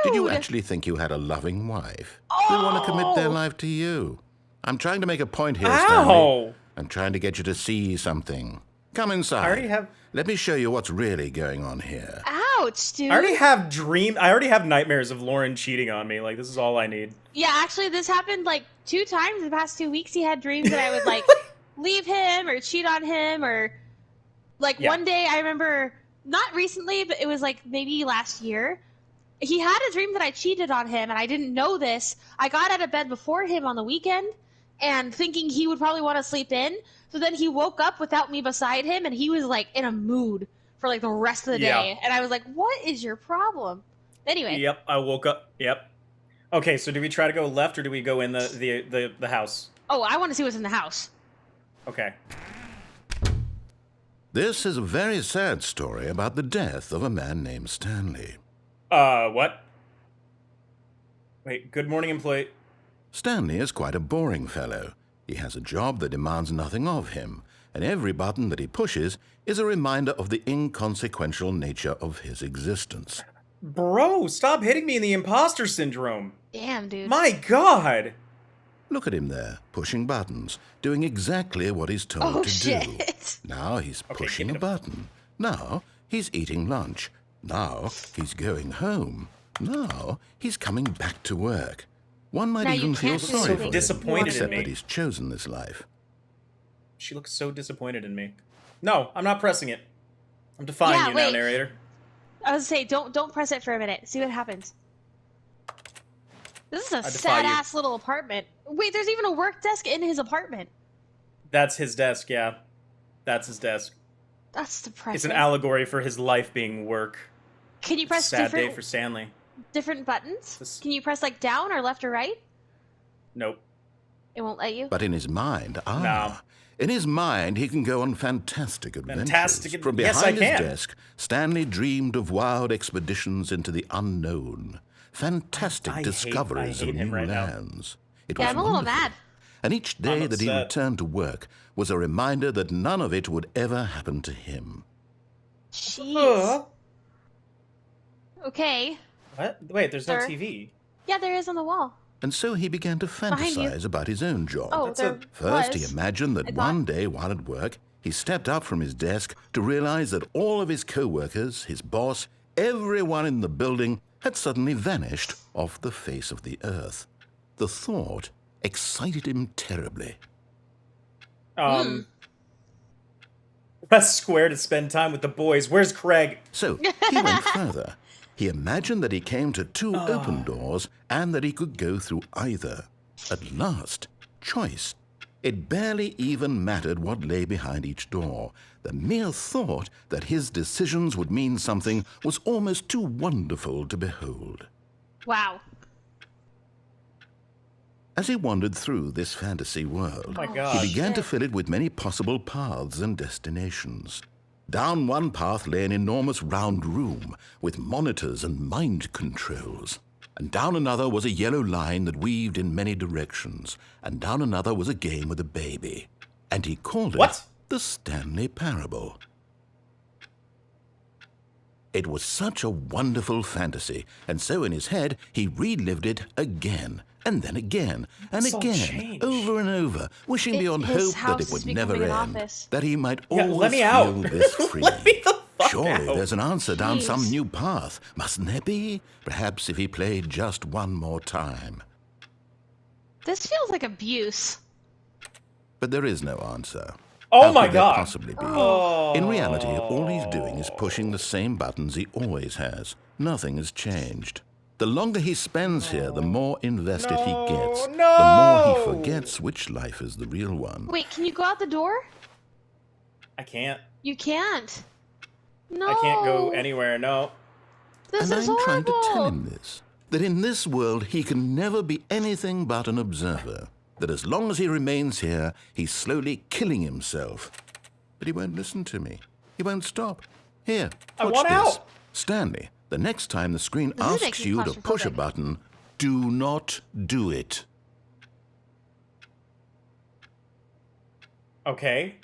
Did you Rude. actually think you had a loving wife? They want to commit their life to you. I'm trying to make a point here, Stanley. Ow! I'm trying to get you to see something. Come inside. I already have... Let me show you what's really going on here. Ouch, dude. I already have nightmares of Lauren cheating on me. Like, this is all I need. Yeah, actually, this happened like 2 times in the past 2 weeks. He had dreams that I would like leave him or cheat on him, or like one day I remember, not recently, but it was like maybe last year. He had a dream that I cheated on him, and I didn't know this. I got out of bed before him on the weekend, and thinking he would probably want to sleep in. So then he woke up without me beside him, and he was like in a mood for like the rest of the day. And I was like, "What is your problem?" Anyway. Yep, I woke up. Yep. Okay, so do we try to go left or do we go in the house? Oh, I want to see what's in the house. Okay. This is a very sad story about the death of a man named Stanley. What? Wait, good morning, employee. Stanley is quite a boring fellow. He has a job that demands nothing of him, and every button that he pushes is a reminder of the inconsequential nature of his existence. Bro, stop hitting me in the imposter syndrome. Damn, dude. My god. Look at him there, pushing buttons, doing exactly what he's told to do. Now he's pushing a button. Now he's eating lunch. Now he's going home. Now he's coming back to work. One might Now even you feel can't do sorry anything. for him, Disappointed in except me. that he's chosen this life. She looks so disappointed in me. No, I'm not pressing it. I'm defying you now, wait. narrator. I was gonna say, don't press it for a minute. See what happens. This is a defy sad-ass little apartment. Wait, there's even a work desk in his apartment. That's his desk, yeah. That's his desk. That's depressing. It's an allegory for his life being work. Can you press Sad day different for Stanley. buttons? Can you press like down or left or right? Nope. It won't let you. But in his mind, No. in his mind, he can go on fantastic adventures. From Yes, I behind his can. desk, Stanley dreamed of wild expeditions into the unknown, fantastic I discoveries hate of him new right now. lands. It Yeah, was I'm a little wonderful. mad. And each day that he upset. returned to work was a reminder that none of it would ever happen to him. Jeez. Okay. What? Wait, there's no Sir? TV. Yeah, there is on the wall. And so he began to Behind you. fantasize about his own job. Oh, there First, he was. imagined that I thought- one day while at work, he stepped up from his desk to realize that all of his co-workers, his boss, everyone in the building had suddenly vanished off the face of the earth. The thought excited him terribly. Press square to spend time with the boys. Where's Craig? So he went further. He imagined that he came to 2 open doors and that he could go through either. At last, choice. It barely even mattered what lay behind each door. The mere thought that his decisions would mean something was almost too wonderful to behold. Wow. As he wandered through this fantasy world, he began to fill it with many possible paths and destinations. Down one path lay an enormous round room with monitors and mind controls. And down another was a yellow line that weaved in many directions. And down another was a game with a baby. And he called it the Stanley Parable. It was such a wonderful fantasy, and so in his head he relived it again, and then again, and again, over and over, wishing beyond hope that it would never end, that he might always feel this free. Surely there's an answer down some new path, mustn't there be? Perhaps if he played just one more time. This feels like abuse. But there is no answer. Oh my God! God! Possibly be? In reality, all he's doing is pushing the same buttons he always has. Nothing has changed. The longer he spends here, the more invested he gets. The more he forgets which life is the real one. Wait, can you go out the door? I can't. You can't. No. I can't go anywhere, no. This and is I'm horrible. trying to tell him this. That in this world, he can never be anything but an observer. That as long as he remains here, he's slowly killing himself. But he won't listen to me. He won't stop. Here, watch this. Out. Stanley, the next time the screen asks you to push a button, do not do it. Okay,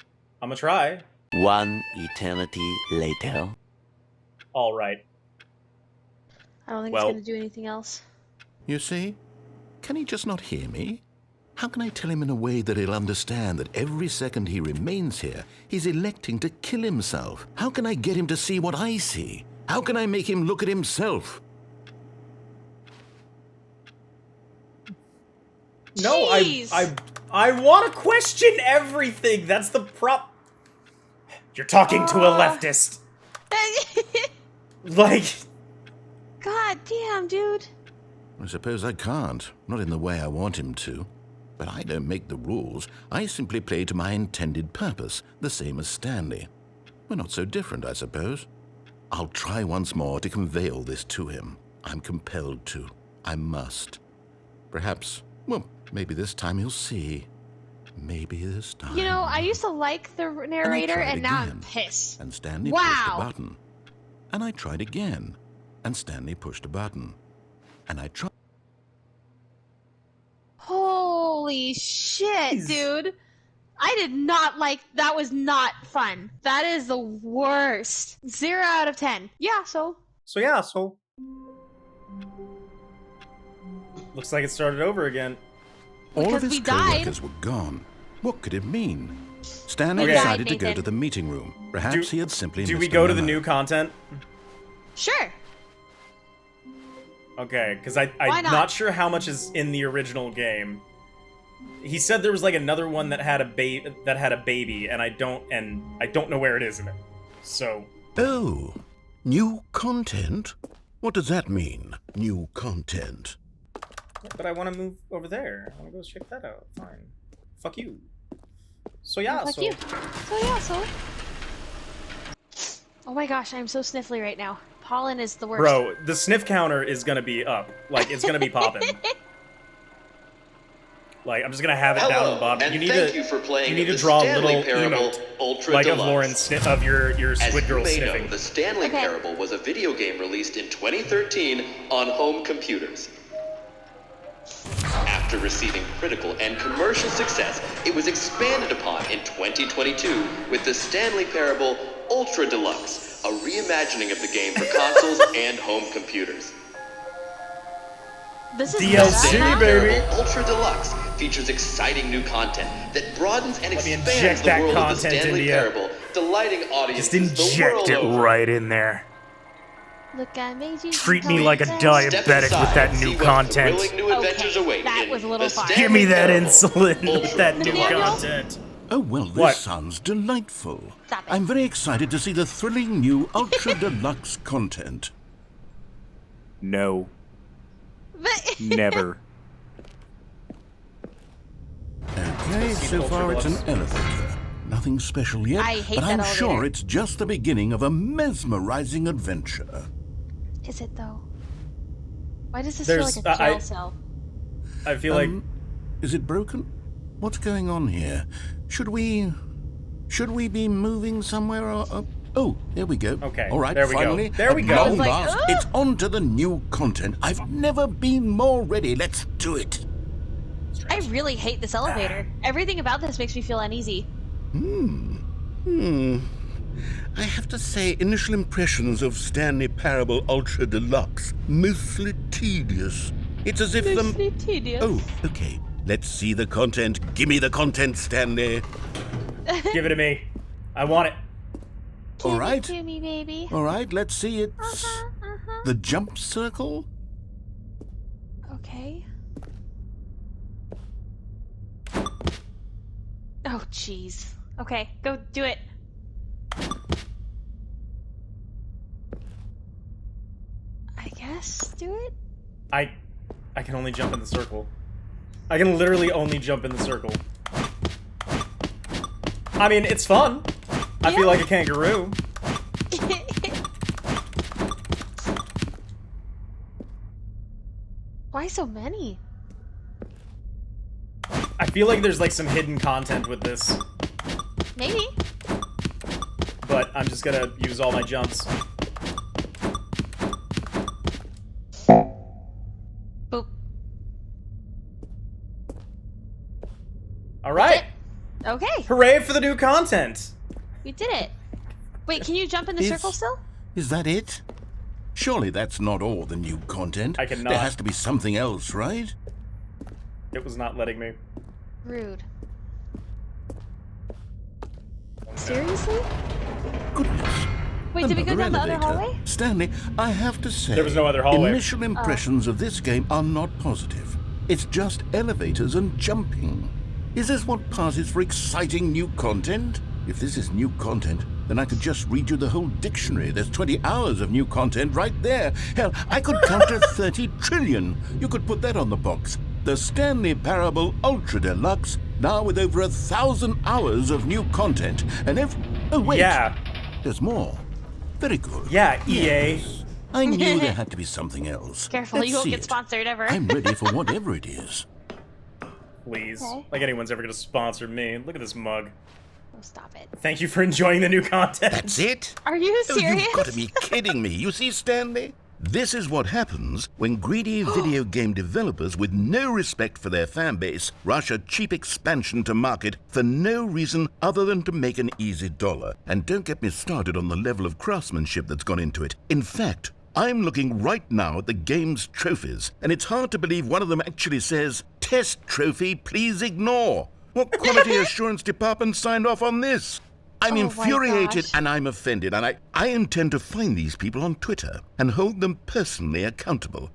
I'm gonna try. One eternity later. All right. I don't think it's going to do anything else. You see? Can he just not hear me? How can I tell him in a way that he'll understand that every second he remains here, he's electing to kill himself? How can I get him to see what I see? How can I make him look at himself? No, I want to question everything. That's the prop. You're talking to a leftist. Like. God damn, dude. I suppose I can't. Not in the way I want him to. But I don't make the rules. I simply play to my intended purpose, the same as Stanley. We're not so different, I suppose. I'll try once more to convey all this to him. I'm compelled to. I must. Perhaps, well, maybe this time he'll see. Maybe this time. You know, I used to like the narrator, and now I'm pissed. And Stanley pushed a button. And I tried again. And Stanley pushed a button. And I tried. Holy shit, dude. I did not like, that was not fun. That is the worst. 0 out of 10. Yeah, so. Looks like it started over again. All of his co-workers were gone. What could it mean? Stanley decided to go to the meeting room. Perhaps he had simply missed Do we go to the new content? Sure. Okay, because I'm not sure how much is in the original game. He said there was like another one that had a baby, and I don't know where it is in it. So. Oh, new content? What does that mean? New content? But I want to move over there. I want to go check that out. Fine. Fuck you. So yeah. Fuck you. So yeah. So. Oh my gosh, I'm so sniffly right now. Pollen is the worst. Bro, the sniff counter is gonna be up. Like, it's gonna be popping. Like, I'm just gonna have it down at the bottom. You need to draw a little emote, like of Lauren's sniff, of your Squid Girl sniffing. Know, the Stanley Parable was a video game released in 2013 on home computers. After receiving critical and commercial success, it was expanded upon in 2022 with the Stanley Parable Ultra Deluxe, a reimagining of the game for consoles and home computers. This is DLC, baby! Ultra Deluxe features exciting new content that broadens and expands the world of the Stanley Parable, delighting audiences the world over. Just inject it right in there. Look, I made you. Treat me like a diabetic with that new content. That was a little far. Give me that insulin with that new content. Oh, well, this sounds delightful. I'm very excited to see the thrilling new Ultra Deluxe content. No. Never. Okay, so far it's an elevator. Nothing special yet, I hate but that I'm elevator. sure it's just the beginning of a mesmerizing adventure. Is it though? Why does this There's- feel like a jail cell? I feel like... Is it broken? What's going on here? Should we be moving somewhere or... Oh, there we go. Okay, All right, there we go. finally, There we at go. long I was like, last, it's on to the new content. I've never been more ready. Let's do it. I really hate this elevator. Everything about this makes me feel uneasy. I have to say, initial impressions of Stanley Parable Ultra Deluxe, mostly tedious. It's as if Mostly tedious. Oh, okay. Let's see the content. Give me the content, Stanley. Give it to me. I want it. All right. Give it to me, baby. All right, let's see it. The jump circle? Okay. Oh, jeez. Okay, go do it. I guess do it? I can only jump in the circle. I can literally only jump in the circle. I mean, it's fun. I feel like a kangaroo. Why so many? I feel like there's like some hidden content with this, Maybe. but I'm just gonna use all my jumps. Boop. All right. Okay, Hooray for the new content. we did it. Wait, can you jump in the circle still? Is that it? Surely that's not all the new content. I cannot. There has to be something else, right? It was not letting me. Rude. Seriously? Goodness. Wait, did we go Another down the other elevator. hallway? Stanley, I have to say, There was no other hallway. initial impressions of this game are not positive. It's just elevators and jumping. Is this what passes for exciting new content? If this is new content, then I could just read you the whole dictionary. There's 20 hours of new content right there. Hell, I could count to 30 trillion. You could put that on the box. The Stanley Parable Ultra Deluxe, now with over 1,000 hours of new content. And oh, wait. Yeah. There's more. Very good. Yeah, EA. Yes. I knew there had to be something else. Careful, Let's you won't see get it. sponsored ever. I'm ready for whatever it is. Please. Okay. Like anyone's ever gonna sponsor me. Look at this mug. Oh, stop it. Thank you for enjoying the new content. That's it? Are you Oh, serious? you've got to be kidding me. You see, Stanley? This is what happens when greedy video game developers with no respect for their fan base rush a cheap expansion to market for no reason other than to make an easy dollar. And don't get me started on the level of craftsmanship that's gone into it. In fact, I'm looking right now at the game's trophies, and it's hard to believe one of them actually says, "Test trophy, please ignore." What quality assurance department signed off on this? I'm Oh my infuriated gosh. and I'm offended, and I intend to find these people on Twitter and hold them personally accountable.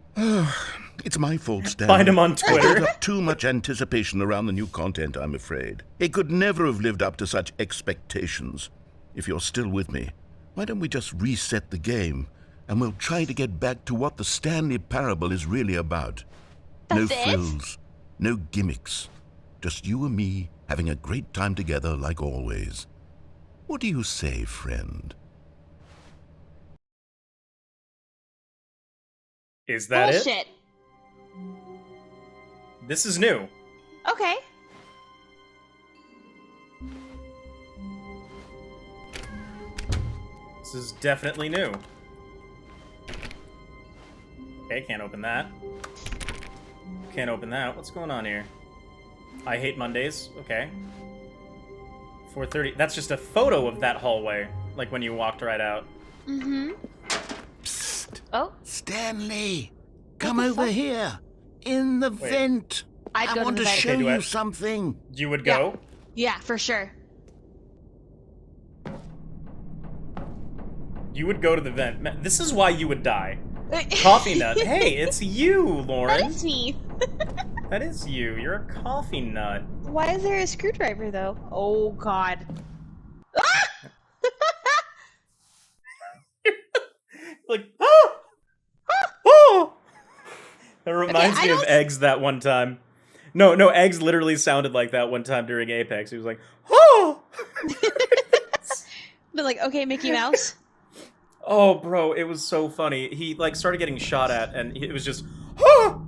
It's my fault, Stan. Find 'em on I Twitter. built up too much anticipation around the new content, I'm afraid. It could never have lived up to such expectations. If you're still with me, why don't we just reset the game and we'll try to get back to what the Stanley Parable is really about. No That's it? frills, no gimmicks. Just you and me having a great time together like always. What do you say, friend? Is that it? Bullshit. This is new. Okay. This is definitely new. Okay, can't open that. Can't open that. What's going on here? I hate Mondays. Okay. 4:30. That's just a photo of that hallway, like when you walked right out. Mm-hmm. Psst. Oh, Stanley, come the over fuck? here. In the Wait. vent. I'd I go to want the to vent. show Okay, do I- you something. You would Yeah. go? yeah, for sure. You would go to the vent. This is why you would die. Coffee nut. Hey, it's you, Lauren. That is me. That is you. You're a coffee nut. Why is there a screwdriver, though? Oh, God. Like, oh! Oh! That reminds I me of don't- eggs that one time. No, Eggs literally sounded like that one time during Apex. He was like, oh! But like, okay, Mickey Mouse. Oh, bro, it was so funny. He, like, started getting shot at, and it was just, oh!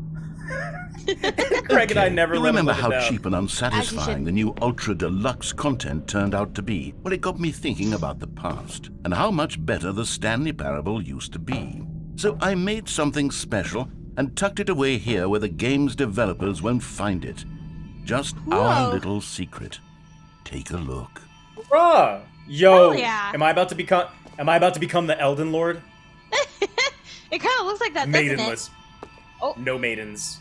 Craig and I never You let him remember live it how down. cheap and unsatisfying the new Ultra Deluxe content turned out to be? Well, it got me thinking about the past, and how much better the Stanley Parable used to be. So I made something special and tucked it away here where the game's developers won't find it. Just our little secret. Take a look. Bruh! Yo, yeah. am I about to become the Elden Lord? It kind of looks like that, doesn't Maidenless. it? Oh. No maidens.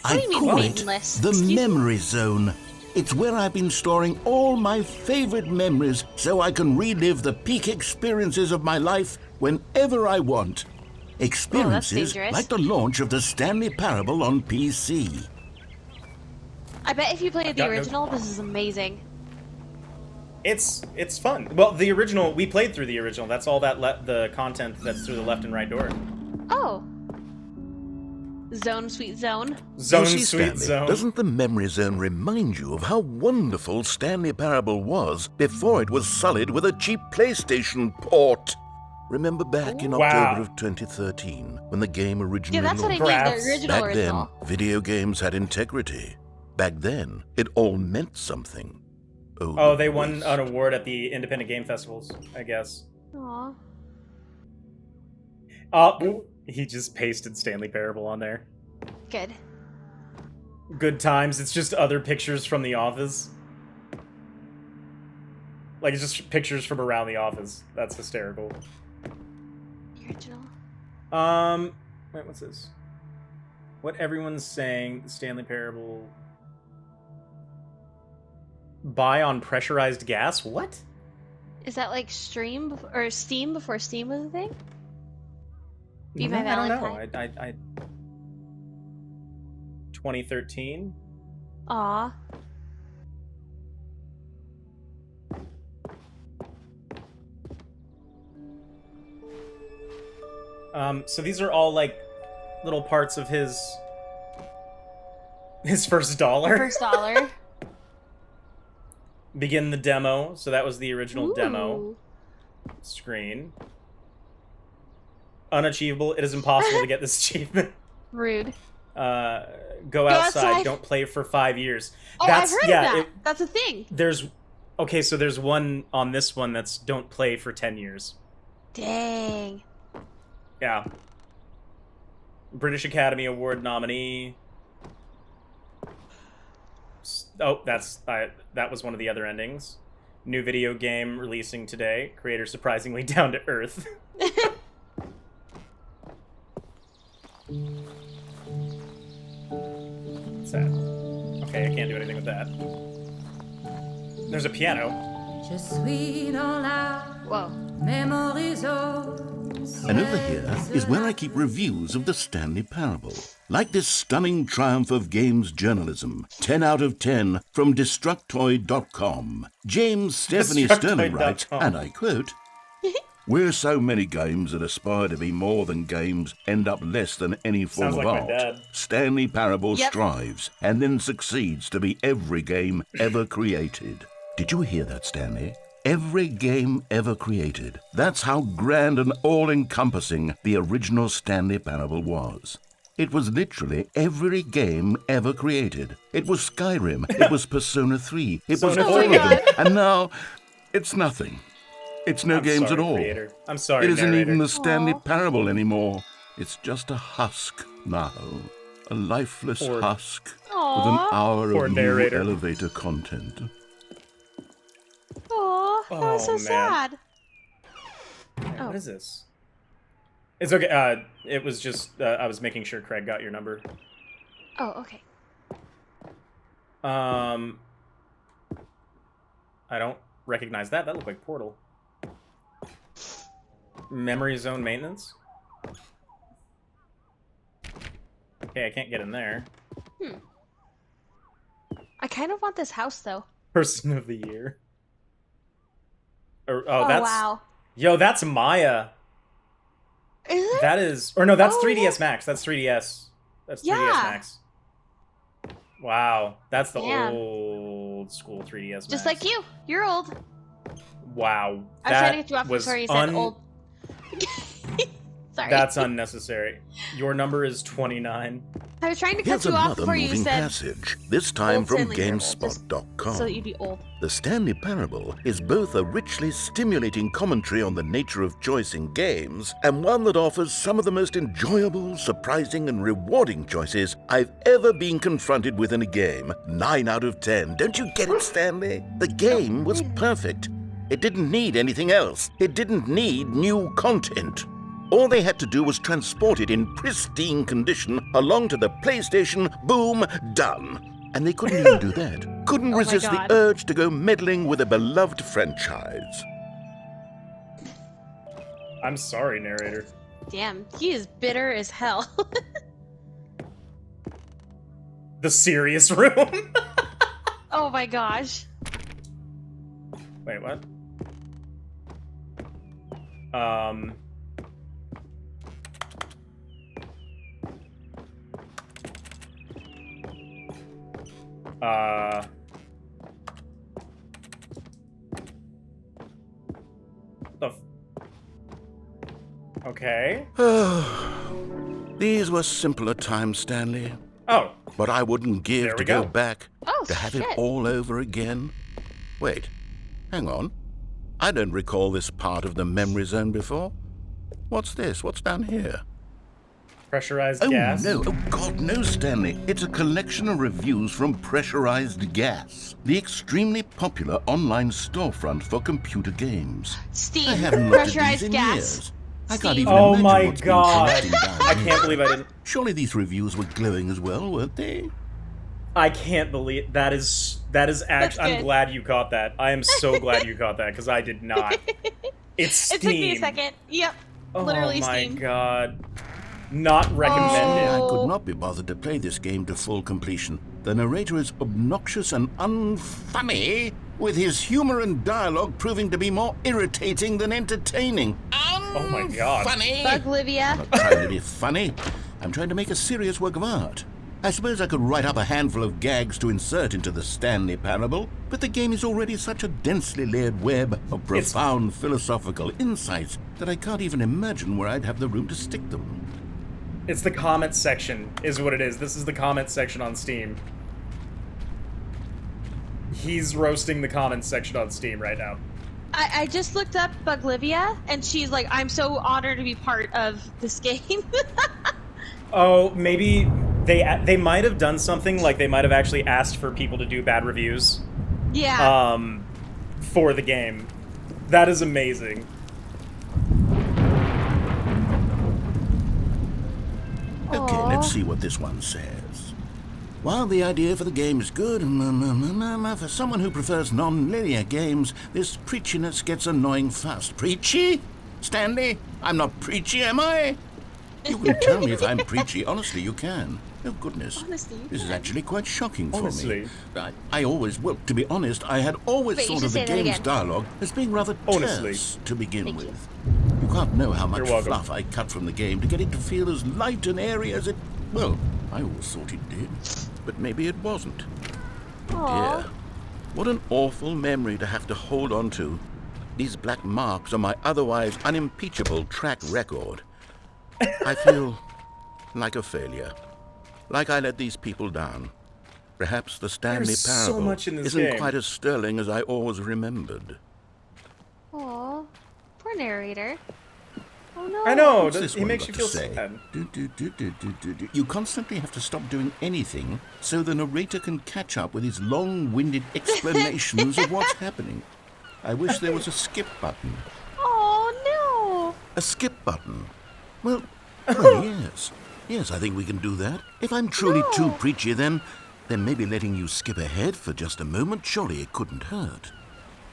What do you mean I call it maidenless? the Excuse me? memory zone. It's where I've been storing all my favorite memories so I can relive the peak experiences of my life whenever I want. Experiences like the launch of the Stanley Parable on PC. I bet if you played the original, this is amazing. It's fun. Well, the original, we played through the original. That's all that the content that's through the left and right door. Oh. Zone, sweet zone. Zone, You see, sweet Stanley, zone. doesn't the memory zone remind you of how wonderful Stanley Parable was before it was sullied with a cheap PlayStation port? Remember back in October of 2013 when the game originally Yeah, that's launched? what I mean, the original. Back then, video games had integrity. Back then, it all meant something. Oh, they won an award at the Independent Game Festivals, I guess. Aw. He just pasted Stanley Parable on there. Good. Good times. It's just other pictures from the office. Like, it's just pictures from around the office. That's hysterical. The original. Wait, what's this? What everyone's saying, Stanley Parable... Buy on pressurized gas? What? Is that like Steam before Steam was a thing? Be No, My I don't Valentine. know. I 2013? Aw. So these are all like little parts of his first dollar. First dollar. Begin the demo. So that was the original Ooh. demo screen. Unachievable. It is impossible to get this achievement. Rude. Go outside. Don't play for 5 years. Oh, I've heard of that. That's a thing. There's one on this one that's don't play for 10 years. Dang. Yeah. British Academy Award nominee. Oh, that was one of the other endings. New video game releasing today. Creator surprisingly down to earth. What's that? Okay, I can't do anything with that. There's a piano. Whoa. And over here is where I keep reviews of the Stanley Parable. Like this stunning triumph of games journalism, 10 out of 10 from Destructoid.com. James Stephanie Sterling writes, and I quote, "Where so many games that aspire to be more than games end up less than any form of art, Stanley Parable strives and then succeeds to be every game ever created." Did you hear that, Stanley? Every game ever created. That's how grand and all-encompassing the original Stanley Parable was. It was literally every game ever created. It was Skyrim, it was Persona 3, it was all of them, and now it's nothing. It's no games at all. Creator. I'm sorry, It isn't narrator. even the Stanley Parable anymore. It's just a husk now. A lifeless husk with an hour of new elevator content. Aw, that was so sad. What is this? It's okay. It was just I was making sure Craig got your number. Oh, okay. I don't recognize that. That looked like Portal. Memory zone maintenance. Okay, I can't get in there. I kind of want this house though. Person of the year. Oh, that's wow. Yo, that's Maya. Is it? That is, or no, that's 3DS Max. That's 3DS. That's 3DS Max. Wow, that's the Damn. old school 3DS. Just Max. like you. You're old. Wow. I was trying to get you off before you said old. Sorry. That's unnecessary. Your number is 29. I was trying to Here's cut you off another before you moving said passage, this time old from Stanley Parable, just GameSpot.com. so that you'd be old. The Stanley Parable is both a richly stimulating commentary on the nature of choice in games and one that offers some of the most enjoyable, surprising, and rewarding choices I've ever been confronted with in a game. 9 out of 10. Don't you get it, Stanley? The game was perfect. It didn't need anything else. It didn't need new content. All they had to do was transport it in pristine condition along to the PlayStation. Boom, done. And they couldn't even do that. Couldn't resist the urge to go meddling with a beloved franchise. I'm sorry, narrator. Damn, he is bitter as hell. The serious room? Oh my gosh. Wait, what? Okay. These were simpler times, Stanley. Oh. But I wouldn't give to go back to have it shit. all over again. Wait, hang on. I don't recall this part of the memory zone before. What's this? What's down here? Pressurized gas? Oh, no. Oh, God, no, Stanley. It's a collection of reviews from Pressurized Gas, the extremely popular online storefront for computer games. Steam, I haven't looked at these pressurized in gas. years. I can't Steam. even Oh imagine my what's been God. collecting down I here. can't believe I didn't. Surely these reviews were glowing as well, weren't they? I can't believe that is actually. I'm glad you caught that. I am so glad you caught that because I did not. It's Steam. It took me a second. Yep. Literally Oh my Steam. God. Not recommended. I could not be bothered to play this game to full completion. The narrator is obnoxious and unfunny, with his humor and dialogue proving to be more irritating than entertaining. Oh my God. Funny. Buglivia. I'm not trying to be funny. I'm trying to make a serious work of art. I suppose I could write up a handful of gags to insert into the Stanley Parable, but the game is already such a densely layered web of profound philosophical insights that I can't even imagine where I'd have the room to stick them. It's the comments section, is what it is. This is the comments section on Steam. He's roasting the comments section on Steam right now. I just looked up Buglivia, and she's like, I'm so honored to be part of this game. Oh, maybe they might have done something, like they might have actually asked for people to do bad reviews. Yeah. For the game. That is amazing. Okay, let's see what this one says. While the idea for the game is good, for someone who prefers non-linear games, this preachiness gets annoying fast. Preachy? Stanley? I'm not preachy, am I? You can tell me if I'm preachy. Honestly, you can. Oh, goodness. Honestly, you This is can. actually quite shocking for Honestly. me. I always, well, to be honest, I had always Wait, you thought should of the say that game's again. dialogue as being rather Honestly. terse to begin Thank you. with. You can't know how much You're welcome. fluff I cut from the game to get it to feel as light and airy as it... Well, I always thought it did, but maybe it wasn't. Aw. Dear, what an awful memory to have to hold on to. These black marks on my otherwise unimpeachable track record. I feel like a failure. Like I let these people down. Perhaps the Stanley There's so Parable much in this isn't game. quite as sterling as I always remembered. Aw. Poor narrator. Oh no. I know, What's this he one makes got you to feel say? sad. You constantly have to stop doing anything so the narrator can catch up with his long-winded explanations of what's happening. I wish there was a skip button. Oh A skip button? Well, yes. Yes, I think we can do that. If I'm truly too preachy, then maybe letting you skip ahead for just a moment, surely it couldn't hurt.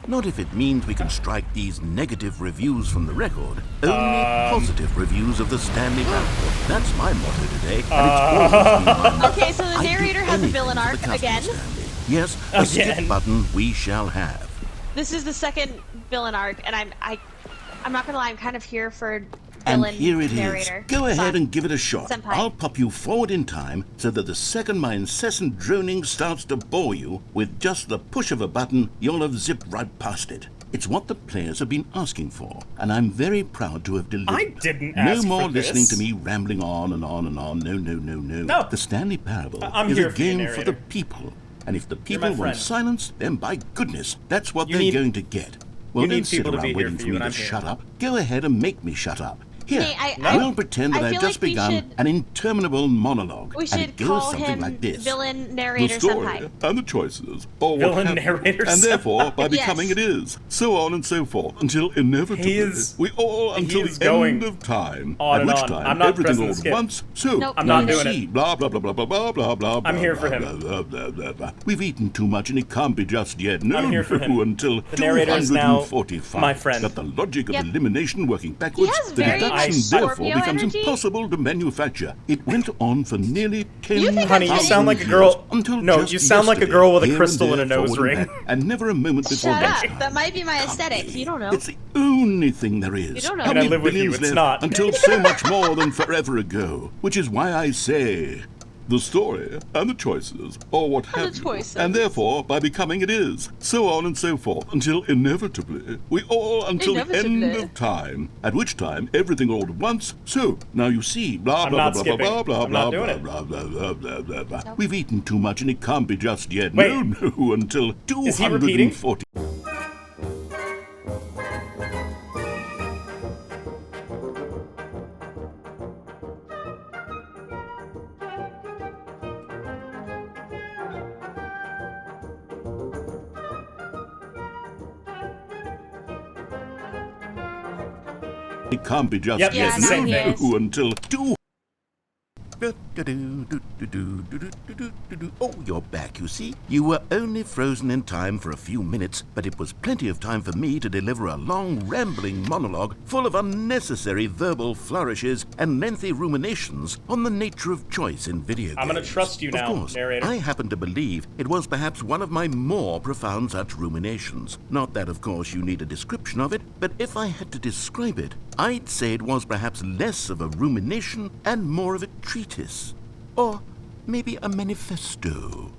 Not if it means we can strike these negative reviews from the record. Only positive reviews of the Stanley Parable. That's my motto today, and it's always been my motto. Okay, so the I'd do narrator has a anything villain for the arc customer, again. Stanley. Yes, a skip button we shall have. This is the second villain arc, and I'm not gonna lie, I'm kind of here for And villain here it is. narrator. Go ahead Son. and give it a shot. Senpai. I'll pop you forward in time so that the second my incessant droning starts to bore you, with just the push of a button, you'll have zipped right past it. It's what the players have been asking for, and I'm very proud to have delivered. I didn't ask No more for this. listening to me rambling on and on and on. No, no, no, no. No. The Stanley Parable I'm is here a for you, game for narrator. the people. And if the my people want friend. silence, then by goodness, that's what You they're need- going to get. Well, you need don't sit people to around be here waiting for for you, me and to I'm here. shut up. Go ahead and make me shut up. Here, Hey, we'll pretend that I I've feel just like we begun should- an interminable monologue. We and should it goes call something him like this. villain narrator The story senpai. and the choices, or what Villain have you. narrator and therefore, by Yes. becoming it is, so on and so forth, until inevitably, we all until is the going end of time, on at and which on. time I'm not everything pressing all the at skip. once. So Nope. I'm now not you doing it. see, blah blah blah blah blah blah blah blah. I'm here for him. Blah, blah, blah, blah, blah. We've eaten too much, and it can't be just yet. No, I'm here for him. no, until The narrator is now 245. my friend. Got the logic of Yep. elimination working backwards. has The very deduction much therefore Scorpio becomes energy. impossible to manufacture. It went on for nearly 10 You think I'm Honey, you kidding? sound like a girl. until No, just you sound like a yesterday, girl with a here and crystal and a there, nose forward and ring. back, and never a moment before Shut up. lunchtime. That might be my Can't aesthetic. be. You don't know. It's the only thing there is. You don't know. How And I many live with you, billions it's left not. until so much more than forever ago? Which is why I say, the story and the choices, or what have you, choices. and therefore, by becoming it is, so on and so forth, until inevitably, we all until the end Inevitably. of time, at which time everything all at once. So now you see, blah I'm blah not blah skipping. blah blah I'm blah not doing blah it. blah blah blah blah blah blah. We've eaten too much, and it can't be just yet. Wait. No, until Is he repeating? 240. It can't be just Yep, yet. yeah, no, same he thing. is. Until 2. Oh, you're back, you see. You were only frozen in time for a few minutes, but it was plenty of time for me to deliver a long, rambling monologue full of unnecessary verbal flourishes and lengthy ruminations on the nature of choice in video games. I'm gonna trust you now, Of course, narrator. I happen to believe it was perhaps one of my more profound such ruminations. Not that, of course, you need a description of it, but if I had to describe it, I'd say it was perhaps less of a rumination and more of a treatise. Or maybe a manifesto.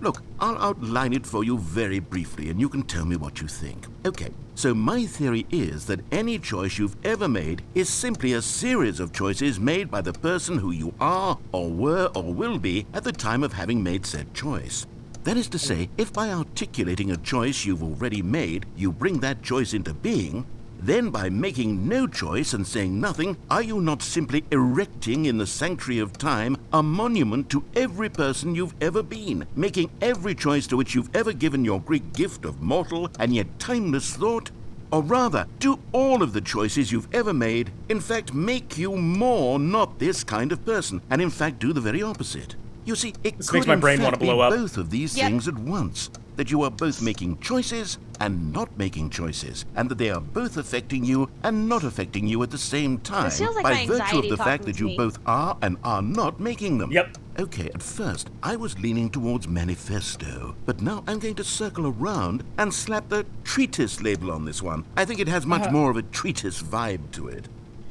Look, I'll outline it for you very briefly, and you can tell me what you think. Okay, so my theory is that any choice you've ever made is simply a series of choices made by the person who you are, or were, or will be at the time of having made said choice. That is to say, if by articulating a choice you've already made, you bring that choice into being, then by making no choice and saying nothing, are you not simply erecting in the sanctuary of time a monument to every person you've ever been, making every choice to which you've ever given your Greek gift of mortal and yet timeless thought? Or rather, do all of the choices you've ever made, in fact, make you more not this kind of person, and in fact do the very opposite? You see, it This could makes my in brain fact wanna be blow up. both of these Yep. things at once. That you are both making choices and not making choices, and that they are both affecting you and not affecting you at the same time This feels like by my virtue of anxiety the fact talking that to you me. both are and are not making them. Yep. Okay, at first, I was leaning towards manifesto, but now I'm going to circle around and slap the treatise label on this one. I think it has much more of a treatise vibe to it.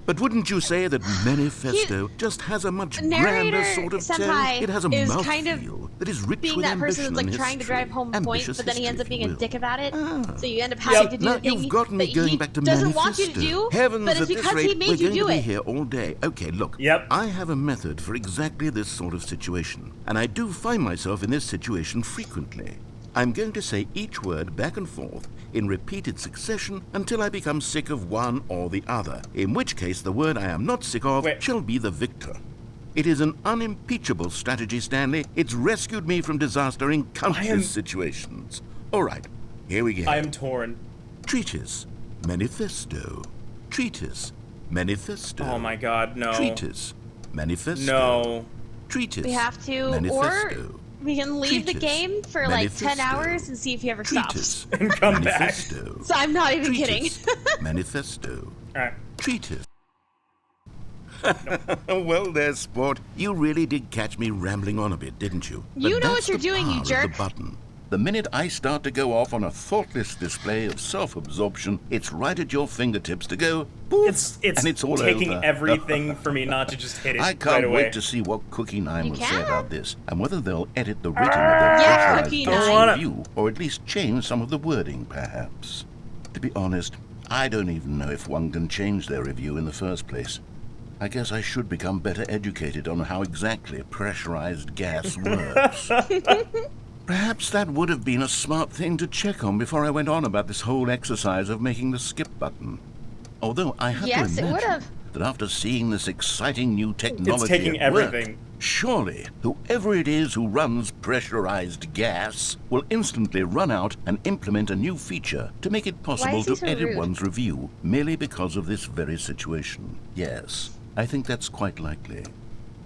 But wouldn't you say that manifesto just has a much grander Narrator sort of tone? senpai It has a is mouthfeel kind of that is rich being with that person ambition that's like and trying to history. drive home a point, Ambitious but then he ends history, up being if a you will. dick about it. Ah. So you end up having to do Now the thing you've gotten me that going he back to doesn't manifesto. want you to do, Heavens, but it's at this because rate, he made we're you going to do be it. here all day. Okay, look. Yep. I have a method for exactly this sort of situation, and I do find myself in this situation frequently. I'm going to say each word back and forth in repeated succession until I become sick of one or the other, in which case the word I am not sick of Wait. shall be the victor. It is an unimpeachable strategy, Stanley. It's rescued me from disaster in countless situations. All right, here we go. I am torn. Treatise, manifesto. Treatise, manifesto. Oh my god, no. Treatise, manifesto. No. Treatise, We have to, manifesto. or we can leave the Treatise, game for like 10 manifesto. hours and see if he ever stops. Treatise, And come back. manifesto. So I'm not even kidding. Treatise, manifesto. Alright. Treatise. Well, there, sport. You really did catch me rambling on a bit, didn't you? You But know that's what you're the doing, you power of jerk. the button. The minute I start to go off on a thoughtless display of self-absorption, it's right at your fingertips to go poof, and it's all taking over. everything for me not to just hit it I can't right away. wait to see what Cookie 9 You will can. say about this, and whether they'll edit the written of their Yeah, Cookie pressurized 9. review, or at least change some of the wording, perhaps. To be honest, I don't even know if one can change their review in the first place. I guess I should become better educated on how exactly pressurized gas works. Perhaps that would have been a smart thing to check on before I went on about this whole exercise of making the skip button. Although I have Yes, to it would imagine have. that after seeing this exciting new technology It's taking at work, everything. surely whoever it is who runs pressurized gas will instantly run out and implement a new feature to make it possible is he to so edit rude? one's review merely because of this very situation. Yes, I think that's quite likely.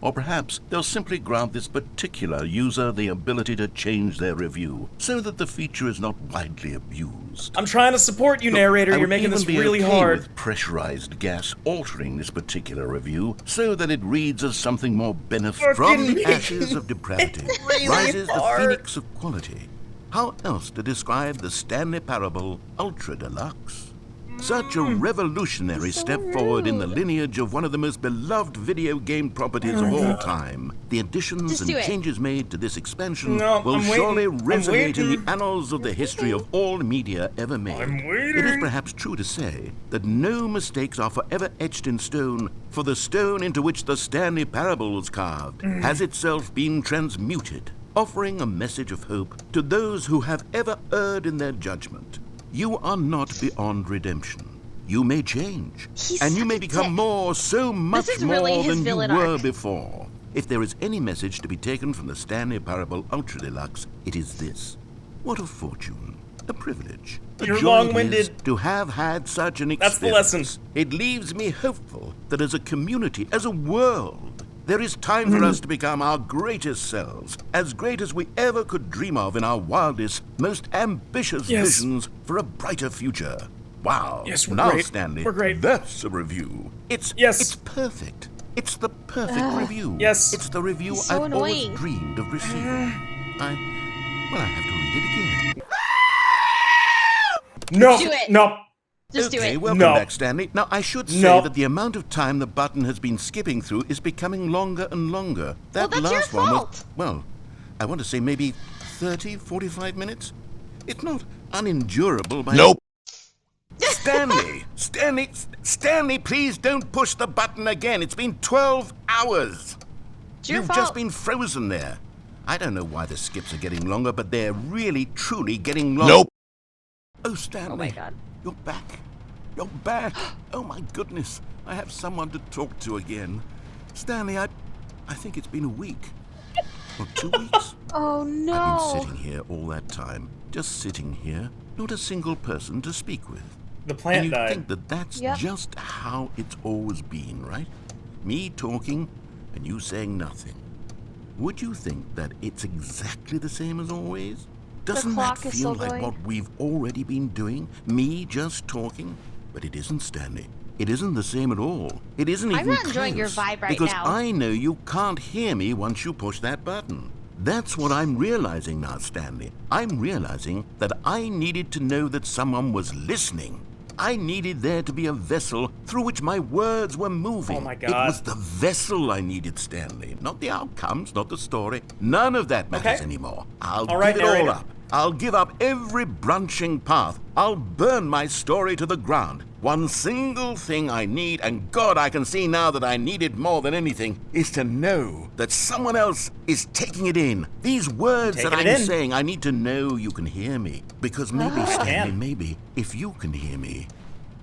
Or perhaps they'll simply grant this particular user the ability to change their review so that the feature is not widely abused. I'm trying to support you, Look, narrator. I You're would making this even be really okay hard. with pressurized gas altering this particular review so that it reads as something more beneficial. From the ashes of depravity really rises hard. the phoenix of quality. How else to describe the Stanley Parable Ultra Deluxe? Such a revolutionary step forward in the lineage of one of the most beloved video game properties of all time. The additions Just and do it. changes made to this expansion No, will I'm surely waiting. I'm resonate in the waiting. annals of the history of all media ever made. I'm waiting. It is perhaps true to say that no mistakes are forever etched in stone, for the stone into which the Stanley Parable was carved has itself been transmuted, offering a message of hope to those who have ever erred in their judgment. You are not beyond redemption. You may change, He's and you such may a become dick. more, so much is more really his than you villain were arc. before. If there is any message to be taken from the Stanley Parable Ultra Deluxe, it is this. What a fortune, a privilege. A You're joy long-winded. it is to have had such an That's the experience. lesson. It leaves me hopeful that as a community, as a world, there is time for us to become our greatest selves, as great as we ever could dream of in our wildest, most ambitious Yes. visions for a brighter future. Wow. Yes, we're now, great. Stanley, We're great. that's a review. It's perfect. It's the perfect review. Yes. It's the review He's so I've always annoying. dreamed of receiving. I have to read it again. No, Do it. no. Just do Okay, it. welcome No. back, Stanley. Now, I should say No. that the amount of time the button has been skipping through is becoming longer and longer. That Well, that's your last one was, fault. well, I want to say maybe 30, 45 minutes? It's not unendurable by... Nope. Stanley, please don't push the button again. It's been 12 hours. It's your You've fault. just been frozen there. I don't know why the skips are getting longer, but they're really, truly getting longer. Nope. Oh, Stanley. Oh my God. You're back. You're back. Oh my goodness. I have someone to talk to again. Stanley, I think it's been a week. Or 2 weeks. Oh I've no. been sitting here all that time. Just sitting here. Not a single person to speak with. The And plant you died. think that that's Yep. just how it's always been, right? Me talking and you saying nothing. Would you think that it's exactly the same as always? Doesn't that clock is feel still like going. what we've already been doing? Me just talking? But it isn't, Stanley. It isn't the same at all. It isn't I'm even not enjoying your close, vibe right because now. I know you can't hear me once you push that button. That's what I'm realizing now, Stanley. I'm realizing that I needed to know that someone was listening. I needed there to be a vessel through which my words were moving. Oh my It God. was the vessel I needed, Stanley. Not the outcomes, not the story. None of that matters Okay. anymore. I'll All right, give it all narrator. up. I'll give up every branching path. I'll burn my story to the ground. One single thing I need, and God, I can see now that I need it more than anything, is to know that someone else is taking it in. These words that Taking I'm it in. saying, I need to know you can hear me. Because maybe, I Stanley, can. maybe, if you can hear me,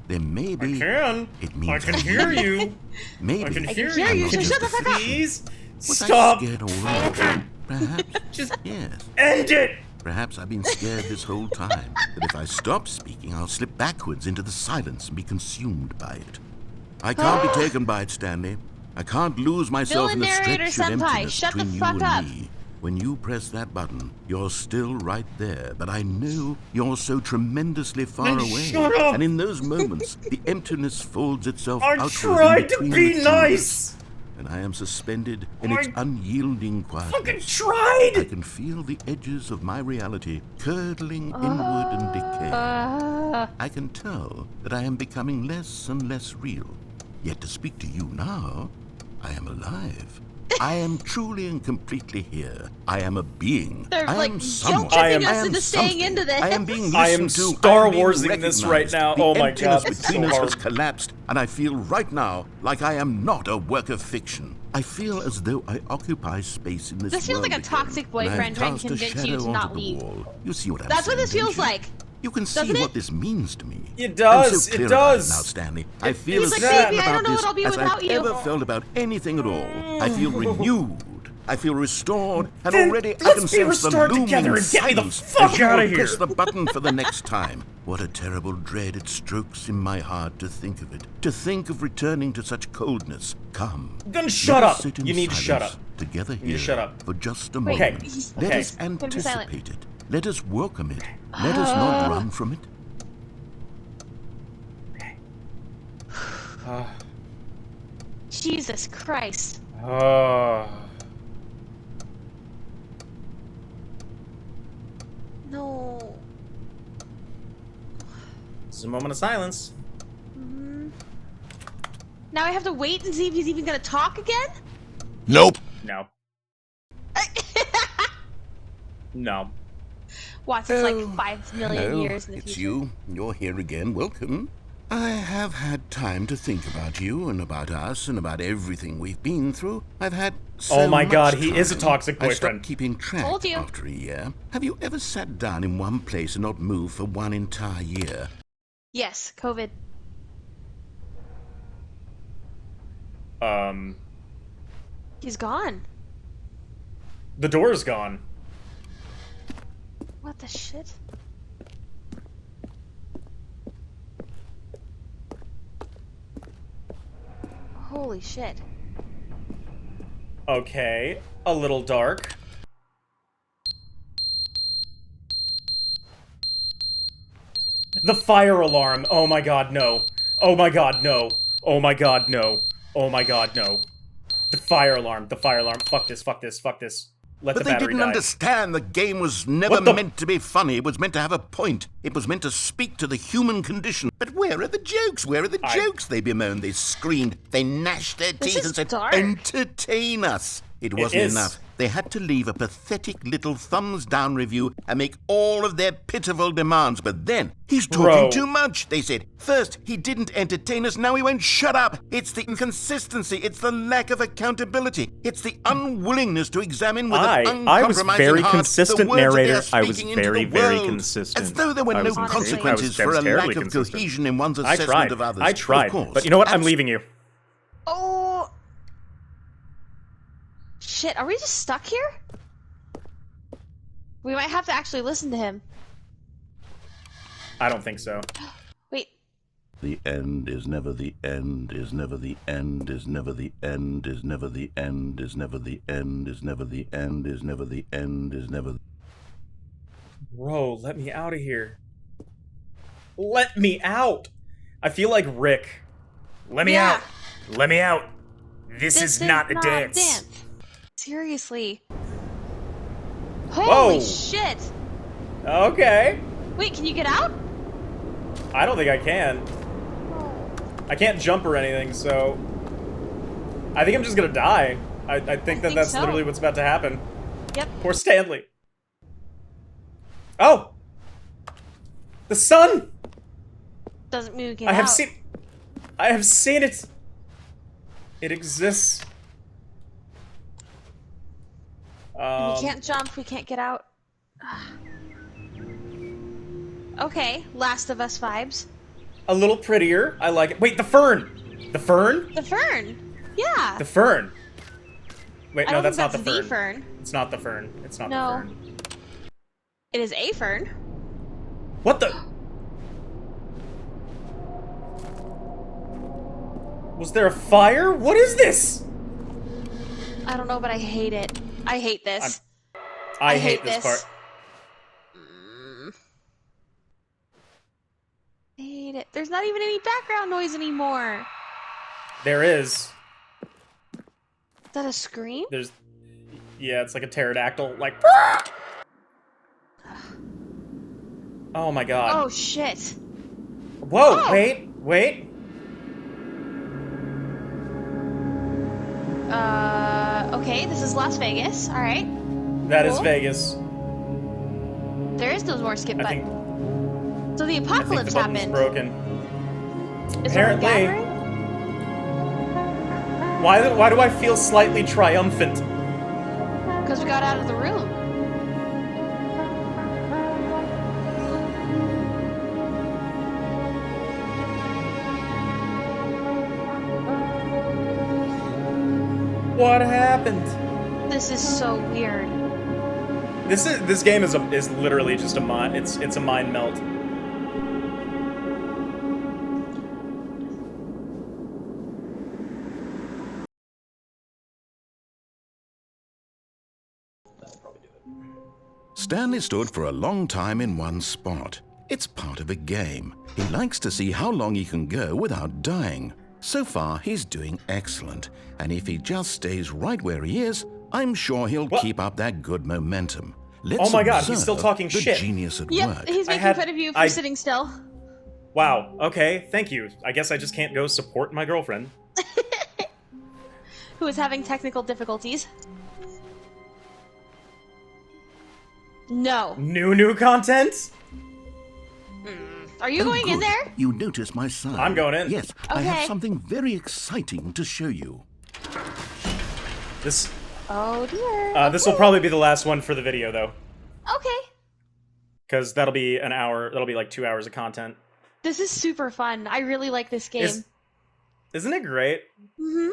then maybe Can. it means I can hear you. Maybe I can I hear can hear you. you, so Could shut the fuck up. Please Was I stop. scared all along? Perhaps. Just Yes. end it. Perhaps I've been scared this whole time, that if I stop speaking, I'll slip backwards into the silence and be consumed by it. I can't be taken by it, Stanley. I can't lose myself in the Villain narrator stretch of senpai, emptiness shut the between you fuck and up. me. When you press that button, you're still right there, but I know you're so tremendously far Then away. shut up. And in those moments, the emptiness folds itself I outward tried in to between be the two. nice. and I am suspended in its unyielding quietness. Fucking tried! I can feel the edges of my reality curdling inward and decay. I can tell that I am becoming less and less real. Yet to speak to you now, I am alive. I am truly and completely here. I am a being. They're I like am someone. guilt-tripping us I am into staying something. into this. I am being listened I am to. Star I am being Warsing this right recognized. now. The Oh my emptiness God, it's between so us hard. has collapsed, and I feel right now like I am not a work of fiction. I feel as though I occupy space in this This feels world like a toxic again, and I boyfriend have trying to cast a convince you shadow to not onto the leave. wall. You see what I'm That's saying, what this don't feels you? like. You can see Doesn't it? what this means to me. It does, I'm so clear it about does. it now, Stanley. I feel He's as like, certain baby, I about don't know this what I'll be as without I've you. ever felt about anything at all. I feel renewed. I feel restored, and Then already I let's can be sense the restored looming together and get me the silence fuck as you outta will press here. the button for the next time. What a terrible dread it strokes in my heart to think of it. To think of returning to such coldness. Come. Then shut let us up. sit in You need to shut silence up. Together You need here to shut up. for just a Wait, moment. he's- Let okay. us Gonna be silent. anticipate it. Let us welcome it. Let us not run from it. Jesus Christ. Oh. No. This is a moment of silence. Now I have to wait and see if he's even gonna talk again? Nope. No. No. Watch, it's like 5 million Hello, years in the it's future. you. You're here again. Welcome. I have had time to think about you and about us and about everything we've been through. I've had so Oh my much God, he is a time. toxic I boyfriend. stopped keeping track Told you. after a year. Have you ever sat down in one place and not moved for one entire year? Yes, COVID. He's gone. The door's gone. What the shit? Holy shit. Okay. A little dark. The fire alarm. Oh my God, no. Oh my God, no. Oh my God, no. Oh my God, no. The fire alarm. The fire alarm. Fuck this, fuck this, fuck this. Let But the they battery didn't die. understand the game was never What the- meant to be funny. It was meant to have a point. It was meant to speak to the human condition. But where are the jokes? Where are the jokes? They bemoaned, they screamed, they gnashed their This teeth is and said, dark. entertain us. It wasn't is. enough. They had to leave a pathetic little thumbs-down review and make all of their pitiful demands. But then, he's talking Bro. too much, they said. First, he didn't entertain us, now he won't shut up. It's the inconsistency, it's the lack of accountability, it's the unwillingness to examine with an I was uncompromising very heart consistent, the words that they narrator. are I was speaking into very, the very world. consistent. As though there were I no was very- consequences I was for a terribly lack of consistent. cohesion in one's I assessment tried. of others. I tried. Of course. But you know what? I'm leaving you. Oh! Shit, are we just stuck here? We might have to actually listen to him. I don't think so. Wait. The end is never the end, is never the end, is never the end, is never the end, is never the end, is never the end, is never the end, is never... Bro, let me out of here. Let me out! I feel like Rick. Let me Yeah. out! Let me out! This is not a dance. Seriously. Holy Whoa. shit! Okay. Wait, can you get out? I don't think I can. I can't jump or anything, so... I think I'm just gonna die. I think think that's so. literally what's about to happen. Yep. Poor Stanley. Oh! The sun! Doesn't mean we can I have out. seen it! It exists. And we can't jump, we can't get out. Okay, Last of Us vibes. A little prettier. I like it. Wait, the fern! The fern? The fern! Yeah! The fern! Wait, I no, don't that's think not the that's fern. It's not the fern. It's not No. the fern. It is a fern. What the? Was there a fire? What is this? I don't know, but I hate it. I hate this. I hate this part. I hate it. There's not even any background noise anymore. There is. Is that a scream? Yeah, it's like a pterodactyl, like. Oh my god. Oh shit. Whoa! Oh. Wait. Okay, this is Las Vegas. All right. That is Vegas. There is no more skip I button. think. So the I think apocalypse the button's happened. broken. Is there a Apparently. gathering? Why do I feel slightly triumphant? Because we got out of the room. What happened? This is so weird. This game is literally just a mind. It's a mind melt. Stanley stood for a long time in one spot. It's part of a game. He likes to see how long he can go without dying. So far, he's doing excellent. And if he just stays right where he is, I'm sure he'll keep up that good momentum. Let's Oh my god, he's still observe talking the shit. genius at Yep, work. he's making fun of you for sitting still. Wow, okay, thank you. I guess I just can't go support my girlfriend. Who is having technical difficulties. No. New content? Are you going in good. there? You notice my sign. I'm going in. Yes, I have Okay. something very exciting to show you. This Oh dear. this will probably be the last one for the video though. Okay. Because that'll be an hour, that'll be like 2 hours of content. This is super fun. I really like this game. Isn't it great? Mm-hmm.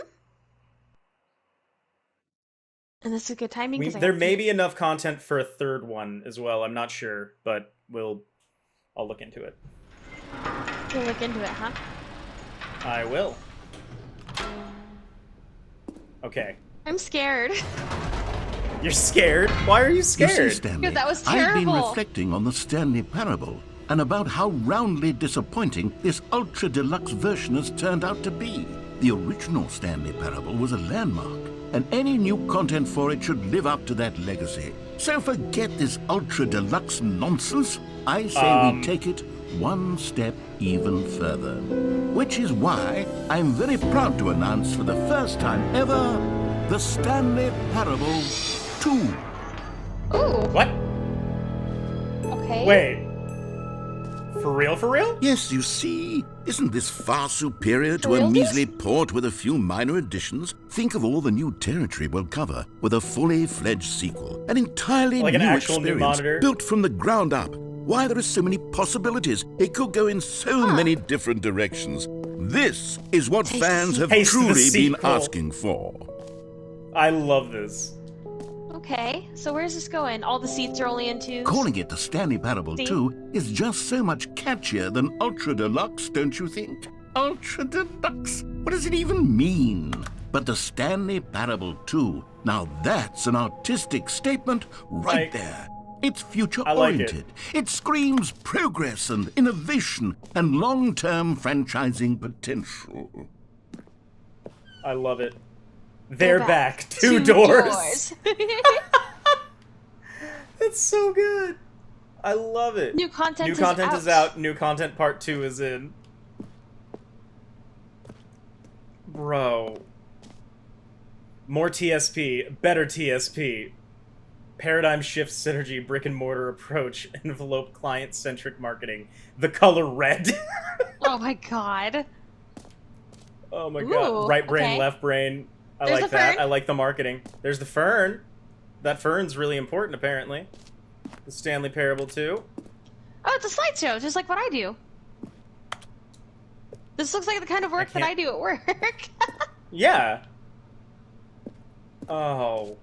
And this is good timing because There may be enough content for a third one as well. I'm not sure, but I'll look into it. You'll look into it, huh? I will. Okay. I'm scared. You're scared? Why are you You scared? see, Stanley, Because that was I've been terrible. reflecting on the Stanley Parable and about how roundly disappointing this ultra-deluxe version has turned out to be. The original Stanley Parable was a landmark, and any new content for it should live up to that legacy. So forget this ultra-deluxe nonsense. I say we take it one step even further. Which is why I'm very proud to announce for the first time ever, the Stanley Parable 2. Ooh. What? Okay. Wait. For real, for real? Yes, you see, isn't this far superior to a Realsies? measly port with a few minor additions? Think of all the new territory we'll cover with a fully fledged sequel. An entirely Like an new actual new experience monitor? built from the ground up. Why, there are so many possibilities. It could go in so many different directions. This is what fans have Taste the truly been sequel. asking for. I love this. Okay, so where's this going? All the seats are only in twos? Calling it the Stanley Parable See? 2 is just so much catchier than Ultra Deluxe, don't you think? Ultra Deluxe? What does it even mean? But the Stanley Parable 2, now that's an artistic statement right Like, there. It's future-oriented. I like it. It screams progress and innovation and long-term franchising potential. I love it. They're back. Two Two doors. It's so good. I love it. New content New content is out. out. New content part 2 is in. Bro. More TSP. Better TSP. Paradigm shift synergy, brick and mortar approach, envelope client-centric marketing. The color red. Oh my god. Oh my Ooh, god. Right brain, okay. left brain. I There's like the that. fern. I like the marketing. There's the fern. That fern's really important, apparently. The Stanley Parable 2. Oh, it's a slideshow, just like what I do. This looks like the kind of work that I do at work. Yeah. Oh.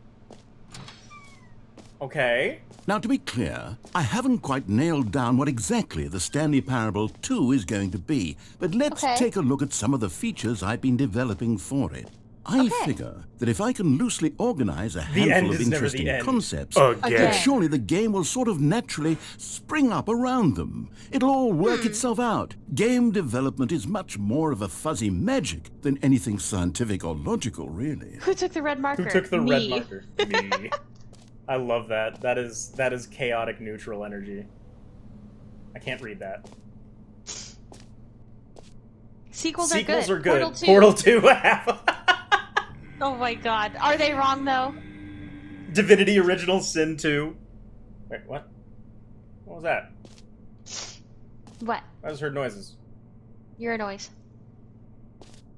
Okay. Now, to be clear, I haven't quite nailed down what exactly the Stanley Parable 2 is going to be, but let's Okay. take a look at some of the features I've been developing for it. I figure that if I can loosely organize a handful of interesting concepts, Again. that surely the game will sort of naturally spring up around them. It'll all work itself out. Game development is much more of a fuzzy magic than anything scientific or logical, really. Who took the red marker? Who took the Me. red marker? Me. I love that. That is chaotic neutral energy. I can't read that. Sequels are good. Portal 2. Portal 2. Oh my god. Are they wrong, though? Divinity Original Sin 2. Wait, what? What was that? What? I just heard noises. You're a noise.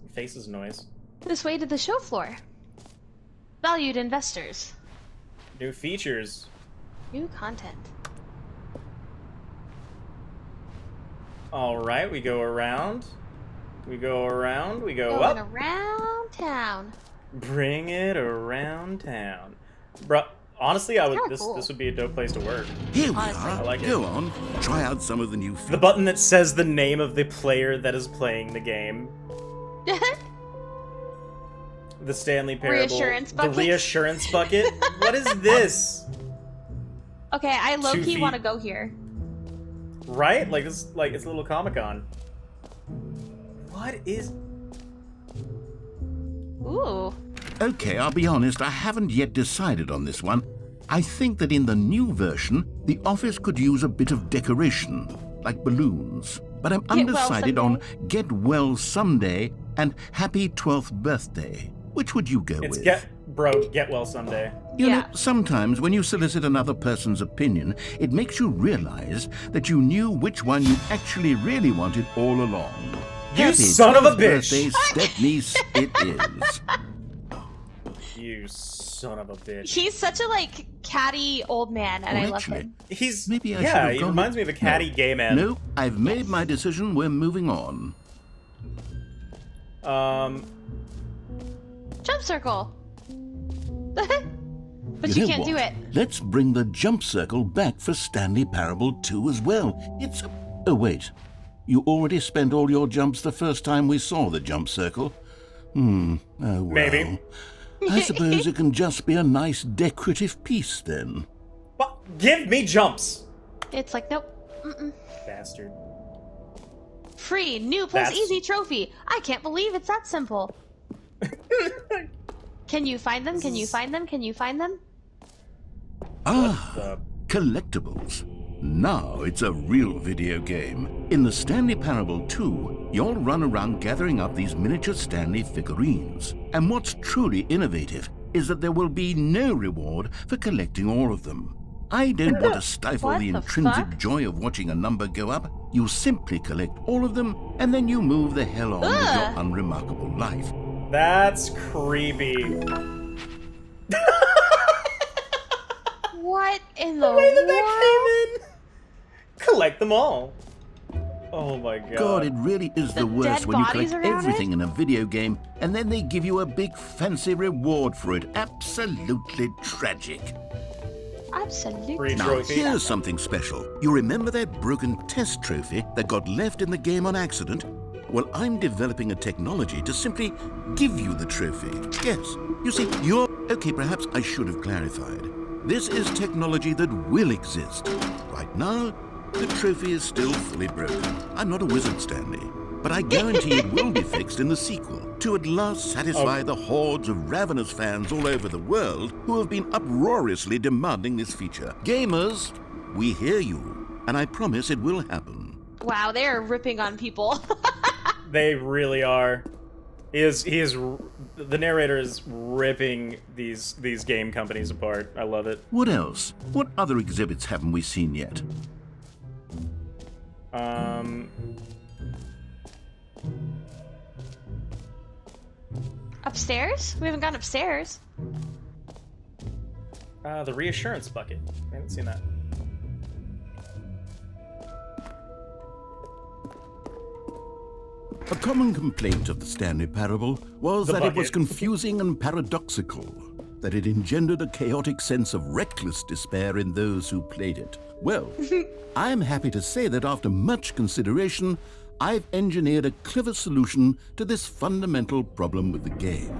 Your face is noise. This way to the show floor. Valued investors. New features. New content. Alright, we go around. We go around. We go Going up. around town. Bring it around town. Bruh, honestly, I would Cool. this would be a dope place to work. Here we Honestly. are. I like it. Go on. Try out some of the new The button that says the name of the player that is playing the game. The Stanley Parable. Reassurance bucket? The reassurance bucket? What is this? Okay, I 2 low-key feet. want to go here. Right? Like this it's a little Comic-Con. What is Ooh. Okay, I'll be honest, I haven't yet decided on this one. I think that in the new version, the office could use a bit of decoration, like balloons. But I'm undecided on Get Well Someday and Happy 12th Birthday. Which would you go with? Get well someday. You know, sometimes when you solicit another person's opinion, it makes you realize that you knew which one you actually really wanted all along. You Happy son of a 12th bitch! Birthday, Stepniece, it is. You son of a bitch. He's such a, like, catty old man, and I love actually, him. He's maybe I should yeah, have he gone reminds me of a catty gay man. No, I've made my decision. We're moving on. Jump circle. But you know can't what? do it. Let's bring the jump circle back for Stanley Parable 2 as well. It's a... Oh, wait. You already spent all your jumps the first time we saw the jump circle. Oh, well. Maybe. I suppose it can just be a nice decorative piece, then. What? Give me jumps! It's like, nope. Mm-mm. Bastard. Free, new plus That's- easy trophy. I can't believe it's that simple. Can you find them? Can you find them? Can you find them? Ah, collectibles. Now it's a real video game. In the Stanley Parable 2, you'll run around gathering up these miniature Stanley figurines. And what's truly innovative is that there will be no reward for collecting all of them. I don't want to stifle What the the intrinsic fuck? joy of watching a number go up. You simply collect all of them, and then you move the hell on with your unremarkable life. That's creepy. What in the The way world? that came in. Collect them all. Oh my god. God, it really is the The worst dead when you bodies collect around everything in a video game and then they give you a big fancy reward for it. Absolutely tragic. Absolutely. Free Now, trophy. here's something special. You remember that broken test trophy that got left in the game on accident? Well, I'm developing a technology to simply give you the trophy. Yes, you see, you're... Okay, perhaps I should have clarified. This is technology that will exist. Right now, the trophy is still fully broken. I'm not a wizard, Stanley, but I guarantee it will be fixed in the sequel to at last satisfy the hordes of ravenous fans all over the world who have been uproariously demanding this feature. Gamers, we hear you, and I promise it will happen. Wow, they are ripping on people. They really are. The narrator is ripping these game companies apart. I love it. What else? What other exhibits haven't we seen yet? Upstairs? We haven't gone upstairs. The reassurance bucket. I haven't seen that. A common complaint of the Stanley Parable was The that it was bucket. confusing and paradoxical, that it engendered a chaotic sense of reckless despair in those who played it. Well, I'm happy to say that after much consideration, I've engineered a clever solution to this fundamental problem with the game.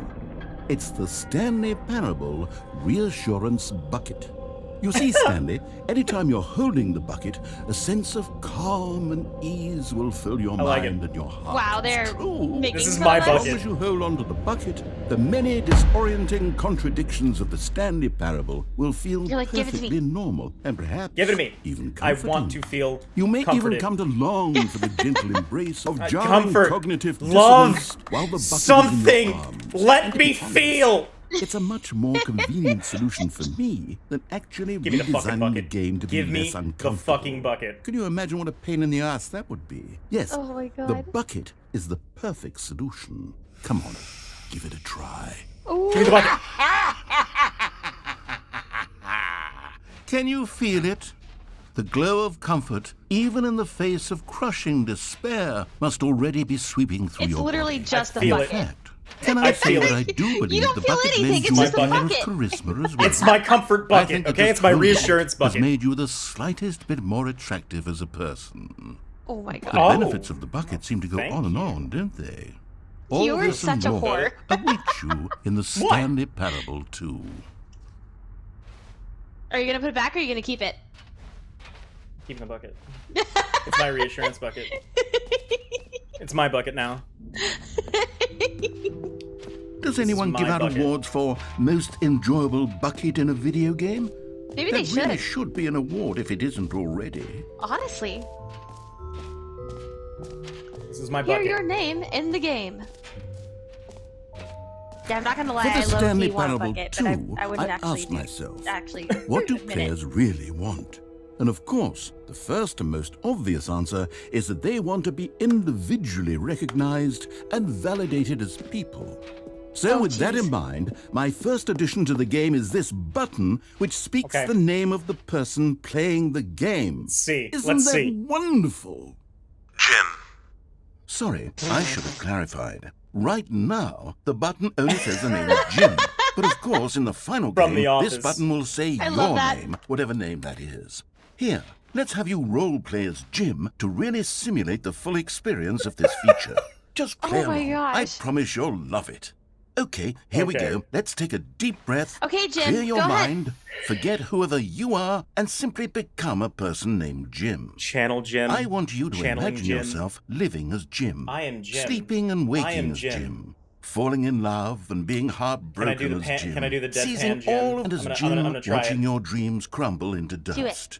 It's the Stanley Parable Reassurance Bucket. You see, Stanley, anytime you're holding the bucket, a sense of calm and ease will fill your mind and your heart. Wow, they're making This is fun my of us. bucket. As long as you hold on to the bucket, the many disorienting contradictions of the Stanley Parable will feel You're like, "Give it to me." perfectly normal and perhaps Give it to me. even I comforting. want to feel You may comforted. even come to long for the gentle embrace of jarring Comfort, cognitive love, dissonance while the bucket something. is in your arms. Let me feel. It's a much more convenient solution for me than actually Give me the fucking redesigning the bucket. game to Give be me less the uncomfortable. fucking bucket. Can you imagine what a pain in the ass that would be? Yes, Oh my the God. bucket is the perfect solution. Come on, give it a try. Ooh. Give me the bucket. Can you feel it? The glow of comfort, even in the face of crushing despair, must already be sweeping through It's your literally body. just a feel In it. bucket. fact, can I I say feel that it. I do believe don't the feel bucket anything, lends it's you just a a air of bucket. charisma as well. It's my comfort I bucket, think that okay? this It's my whole reassurance bucket has bucket. made you the slightest bit more attractive as a person. Oh my The God. benefits of the bucket seem to go Thank on and you. on, don't they? You're this and such a more whore. await you in the Stanley Parable 2. Are you gonna put it back or are you gonna keep it? Keep the bucket. It's my reassurance bucket. It's my bucket now. Does anyone my give out bucket. awards for most enjoyable bucket in a video game? Maybe That they really should. should be an award if it isn't already. Honestly. This is my Hear bucket. your name in the game. Yeah, I'm not gonna lie, For I the love Stanley want a Parable bucket, 2, but I wouldn't I actually asked do- myself, actually what do admit it. players really want? And of course, the first and most obvious answer is that they want to be individually recognized and validated as people. So Oh, with that jeez. in mind, my first addition to the game is this button which speaks Okay. the name of the person playing the game. Let's see. Isn't Let's that see. wonderful? Jim. Sorry, I should have clarified. Right now, the button only says the name of Jim. But of course, in the final From game, The this Office. button will say I love your that. name, whatever name that is. Here, let's have you role play as Jim to really simulate the full experience of this feature. Just play Oh my along. gosh. I promise you'll love it. Okay, here we Okay. go. Let's take a deep breath. Okay, Jim, Clear your go ahead. mind, forget whoever you are, and simply become a person named Jim. Channel Jim. I want you to Channeling imagine Jim. yourself living as Jim. I am Jim. Sleeping and I waking am as Jim. Jim. Falling in love and being heartbroken the as pan- Jim. can I do the deadpan Seizing Jim? all of as I'm Jim, gonna try watching it. your dreams crumble into it. dust.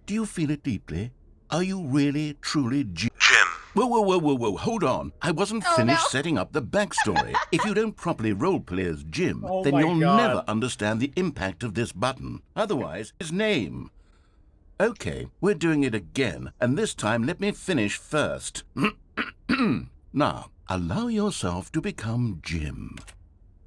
Do you feel it deeply? Are you really, truly Jim? Jim. Whoa, hold on. I wasn't Oh, finished no. setting up the backstory. If you don't properly roleplay as Jim, Oh then my you'll God. never understand the impact of this button. Otherwise, his name. Okay, we're doing it again, and this time let me finish first. Now, allow yourself to become Jim.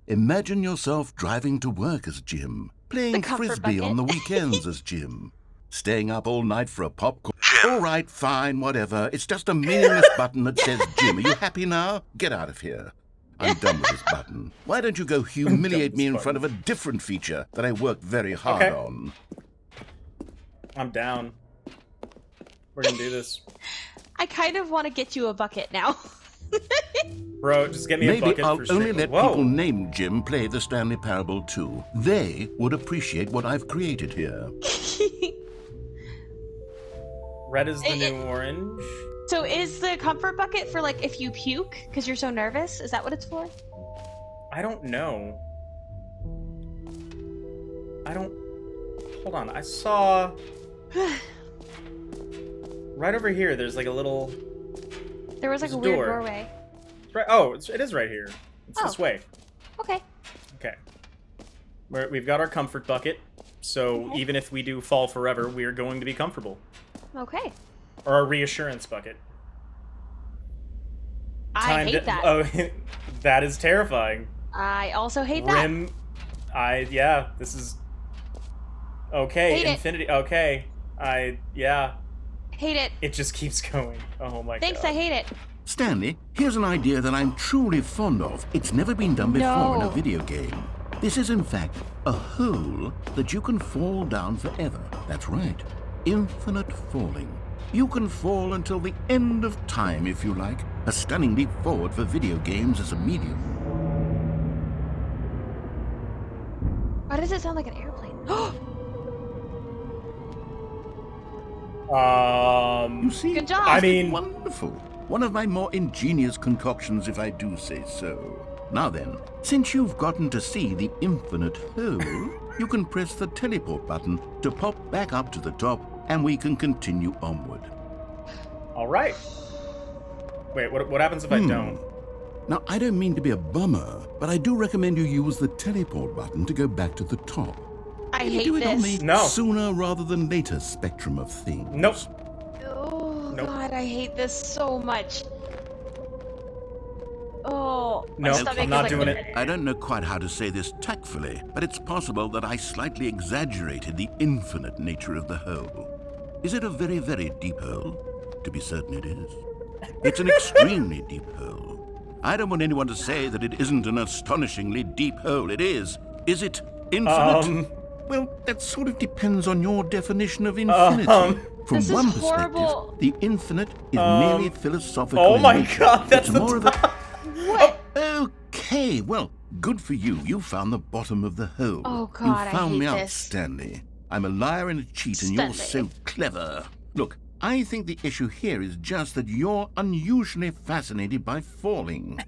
Imagine yourself driving to work as Jim, playing The comfort frisbee bucket. on the weekends as Jim, staying up all night for a popcorn. Jim. All right, fine, whatever. It's just a meaningless button that says Jim. Are you happy now? Get out of here. I'm done with this button. Why don't you go humiliate me in front of a different feature that I worked very hard Okay. on? I'm down. We're gonna do this. I kind of want to get you a bucket now. Bro, just get me a Maybe bucket I'll for only stream. let Whoa. people named Jim play the Stanley Parable 2. They would appreciate what I've created here. Red is the It- new orange. So is the comfort bucket for like if you puke because you're so nervous? Is that what it's for? I don't know. I don't... Hold on, I saw... Right over here, there's like a little... There was like There's a a weird door. doorway. It's right... Oh, it is right here. It's Oh. this way. Okay. Okay. We've got our comfort bucket, so Okay. even if we do fall forever, we are going to be comfortable. Okay. Or our reassurance bucket. I hate that. Oh, that is terrifying. I also hate that. Rim... Yeah, this is... Okay, Hate it. infinity... Okay. Yeah. Hate it. It just keeps going. Oh my Thanks, god. I hate it. Stanley, here's an idea that I'm truly fond of. It's never been done before in a No. video game. This is, in fact, a hole that you can fall down forever. That's right. Infinite falling. You can fall until the end of time, if you like. A stunning leap forward for video games as a medium. Why does it sound like an airplane? You see, Good job. I mean, wonderful. One of my more ingenious concoctions, if I do say so. Now then, since you've gotten to see the infinite hole, you can press the teleport button to pop back up to the top, and we can continue onward. All right. Wait, what happens if I don't? Now, I don't mean to be a bummer, but I do recommend you use the teleport button to go back to the top. I hate do it on the No. sooner rather than later spectrum of things. Nope. Oh, Nope. God, I hate this so much. Oh, my Nope, stomach I'm is not like, doing it. I don't know quite how to say this tactfully, but it's possible that I slightly exaggerated the infinite nature of the hole. Is it a very, very deep hole? To be certain it is. It's an extremely deep hole. I don't want anyone to say that it isn't an astonishingly deep hole. It is. Is it infinite? Well, that sort of depends on your definition of infinity. From This is one horrible. perspective, the infinite is merely philosophical. Oh in my nature. God, that's it's the more of a What? Okay, well, good for you. You found the bottom of the hole. Oh, God, you I found hate me out, this. Stanley. I'm a liar and a cheat, and you're Stanley. so clever. Look, I think the issue here is just that you're unusually fascinated by falling.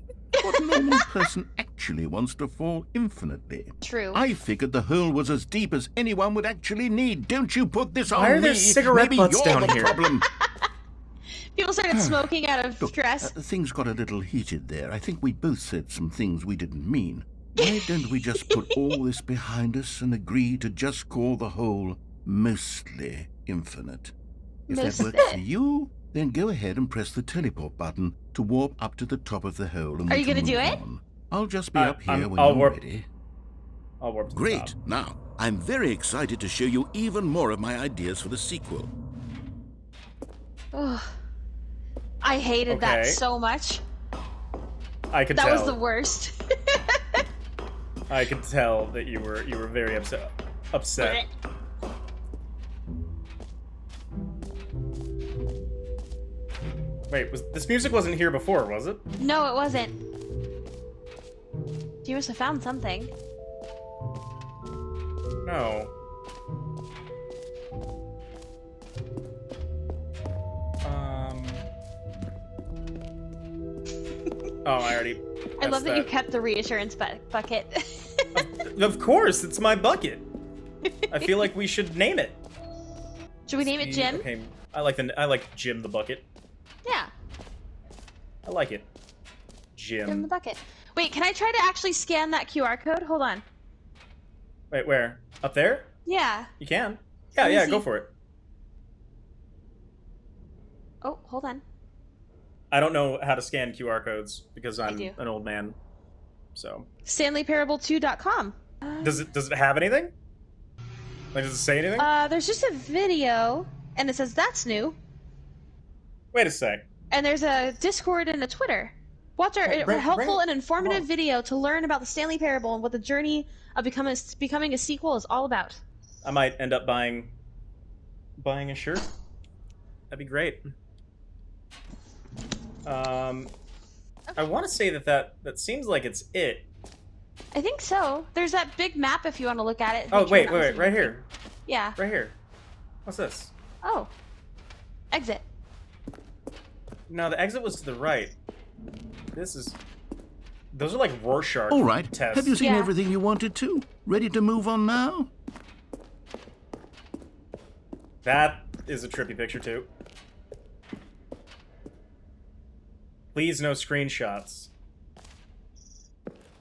What normal person actually wants to fall infinitely? True. I figured the hole was as deep as anyone would actually need. Don't you put this on me. Why are there cigarette Maybe butts you're down the here? problem. People started smoking out of Look, stress. things got a little heated there. I think we both said some things we didn't mean. Why don't we just put all this behind us and agree to just call the hole mostly infinite? If that works for you, then go ahead and press the teleport button to warp up to the top of the hole. And Are we you can gonna do move it? on. I'll just be up here when I'll you're warp. ready. I'll warp to the Great. top. Now, I'm very excited to show you even more of my ideas for the sequel. Ugh. I hated that Okay. so much. I could That tell. was the worst. I could tell that you were very upset. Wait, this music wasn't here before, was it? No, it wasn't. You must have found something. No. Oh, I already. I love that you pressed kept the reassurance bucket. Of course, it's my bucket. I feel like we should name it. Should we name it Jim? Okay, I like Jim the bucket. Yeah, I like it. Jim the Jim. bucket. Wait, can I try to actually scan that QR code? Hold on. Wait, where? Up there? Yeah. You can. Yeah, Let me yeah, see. go for it. Oh, hold on. I don't know how to scan QR codes because I'm do. an old man. So, StanleyParable2.com. does it have anything? Like, does it say anything? There's just a video, and it says that's new. Wait a sec. And there's a Discord and a Twitter. Watch our helpful and informative video to learn about the Stanley Parable and what the journey of becoming a sequel is all about. I might end up buying a shirt. That'd be great. I want to say that seems like it's it. I think so. There's that big map if you want to look at it. Oh, Make sure wait, you're not wait, missing right anything. here. Yeah. Right here. What's this? Oh. Exit. No, the exit was to the right. Those are like Rorschach All right. tests. Have you seen Yeah. everything you wanted to? Ready to move on now? That is a trippy picture too. Please no screenshots.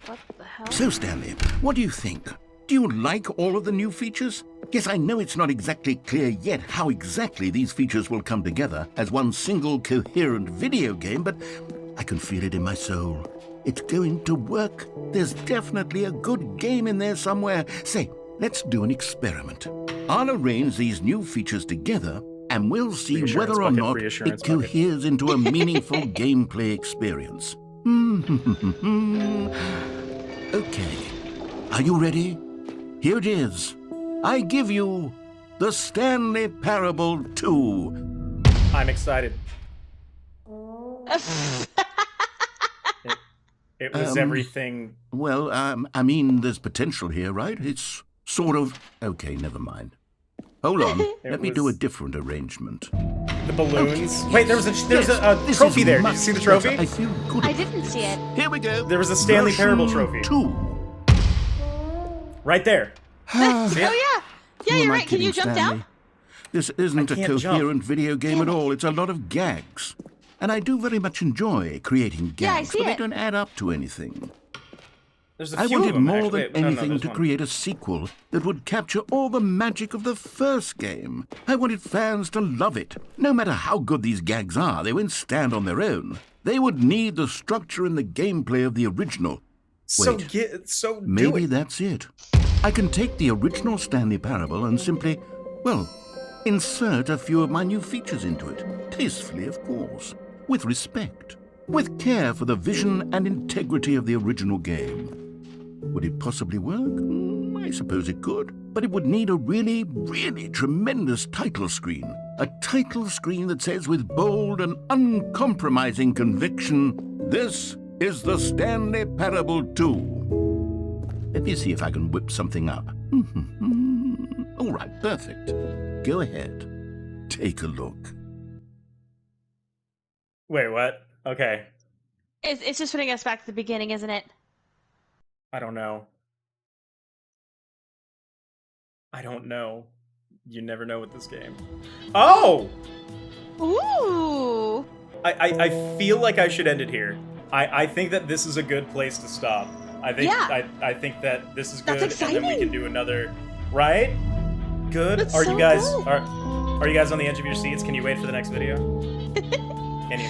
What the hell? So, Stanley, what do you think? Do you like all of the new features? Yes, I know it's not exactly clear yet how exactly these features will come together as one single coherent video game, but I can feel it in my soul. It's going to work. There's definitely a good game in there somewhere. Say, let's do an experiment. I'll arrange these new features together, and we'll see Reassurance whether or bucket, not reassurance it bucket. coheres into a meaningful gameplay experience. Okay. Are you ready? Here it is. I give you the Stanley Parable 2. I'm excited. It was everything. Well, I mean, there's potential here, right? It's Sort of. Okay, never mind. Hold on. Let me do a different arrangement. The balloons. Okay. Wait, there's a trophy there. Did you see the trophy? I feel good. I didn't see it. Here we go. There was a Stanley Parable trophy. 2. Right there. See it? Oh yeah. Yeah, you're right. Can you jump down? This isn't a can't coherent video game at all. It's a lot of gags. And I do very much enjoy creating gags, Yeah, I see but they it. don't add up to anything. There's a I few wanted of them, more actually. than Wait, no, anything there's to one. create a sequel that would capture all the magic of the first game. I wanted fans to love it. No matter how good these gags are, they won't stand on their own. They would need the structure and the gameplay of the original. So Wait, do maybe it. that's it. I can take the original Stanley Parable and simply, well, insert a few of my new features into it. Tastefully, of course. With respect. With care for the vision and integrity of the original game. Would it possibly work? I suppose it could. But it would need a really, really tremendous title screen. A title screen that says with bold and uncompromising conviction, "This is the Stanley Parable 2. Let me see if I can whip something up. All right, perfect. Go ahead. Take a look. Wait, what? Okay. It's just putting us back to the beginning, isn't it? I don't know. I don't know. You never know with this game. Oh! Ooh. I feel like I should end it here. I think that this is a good place to stop. I think I think that this is good, That's and then we exciting. can do another. Right? Good. That's Are so you guys good. are you guys on the edge of your seats? Can you wait for the next video? Can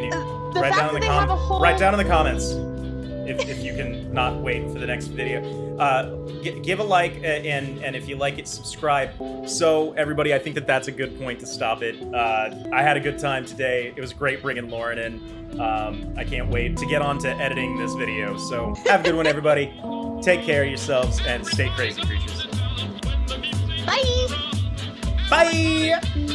you The write fact down in that the they have a whole... write down in the comments if you can not wait for the next video. Give a like, and if you like it, subscribe. So everybody, I think that that's a good point to stop it. I had a good time today. It was great bringing Lauren in. I can't wait to get on to editing this video. So have a good one, everybody. Take care of yourselves and stay crazy, creatures. Bye. Bye.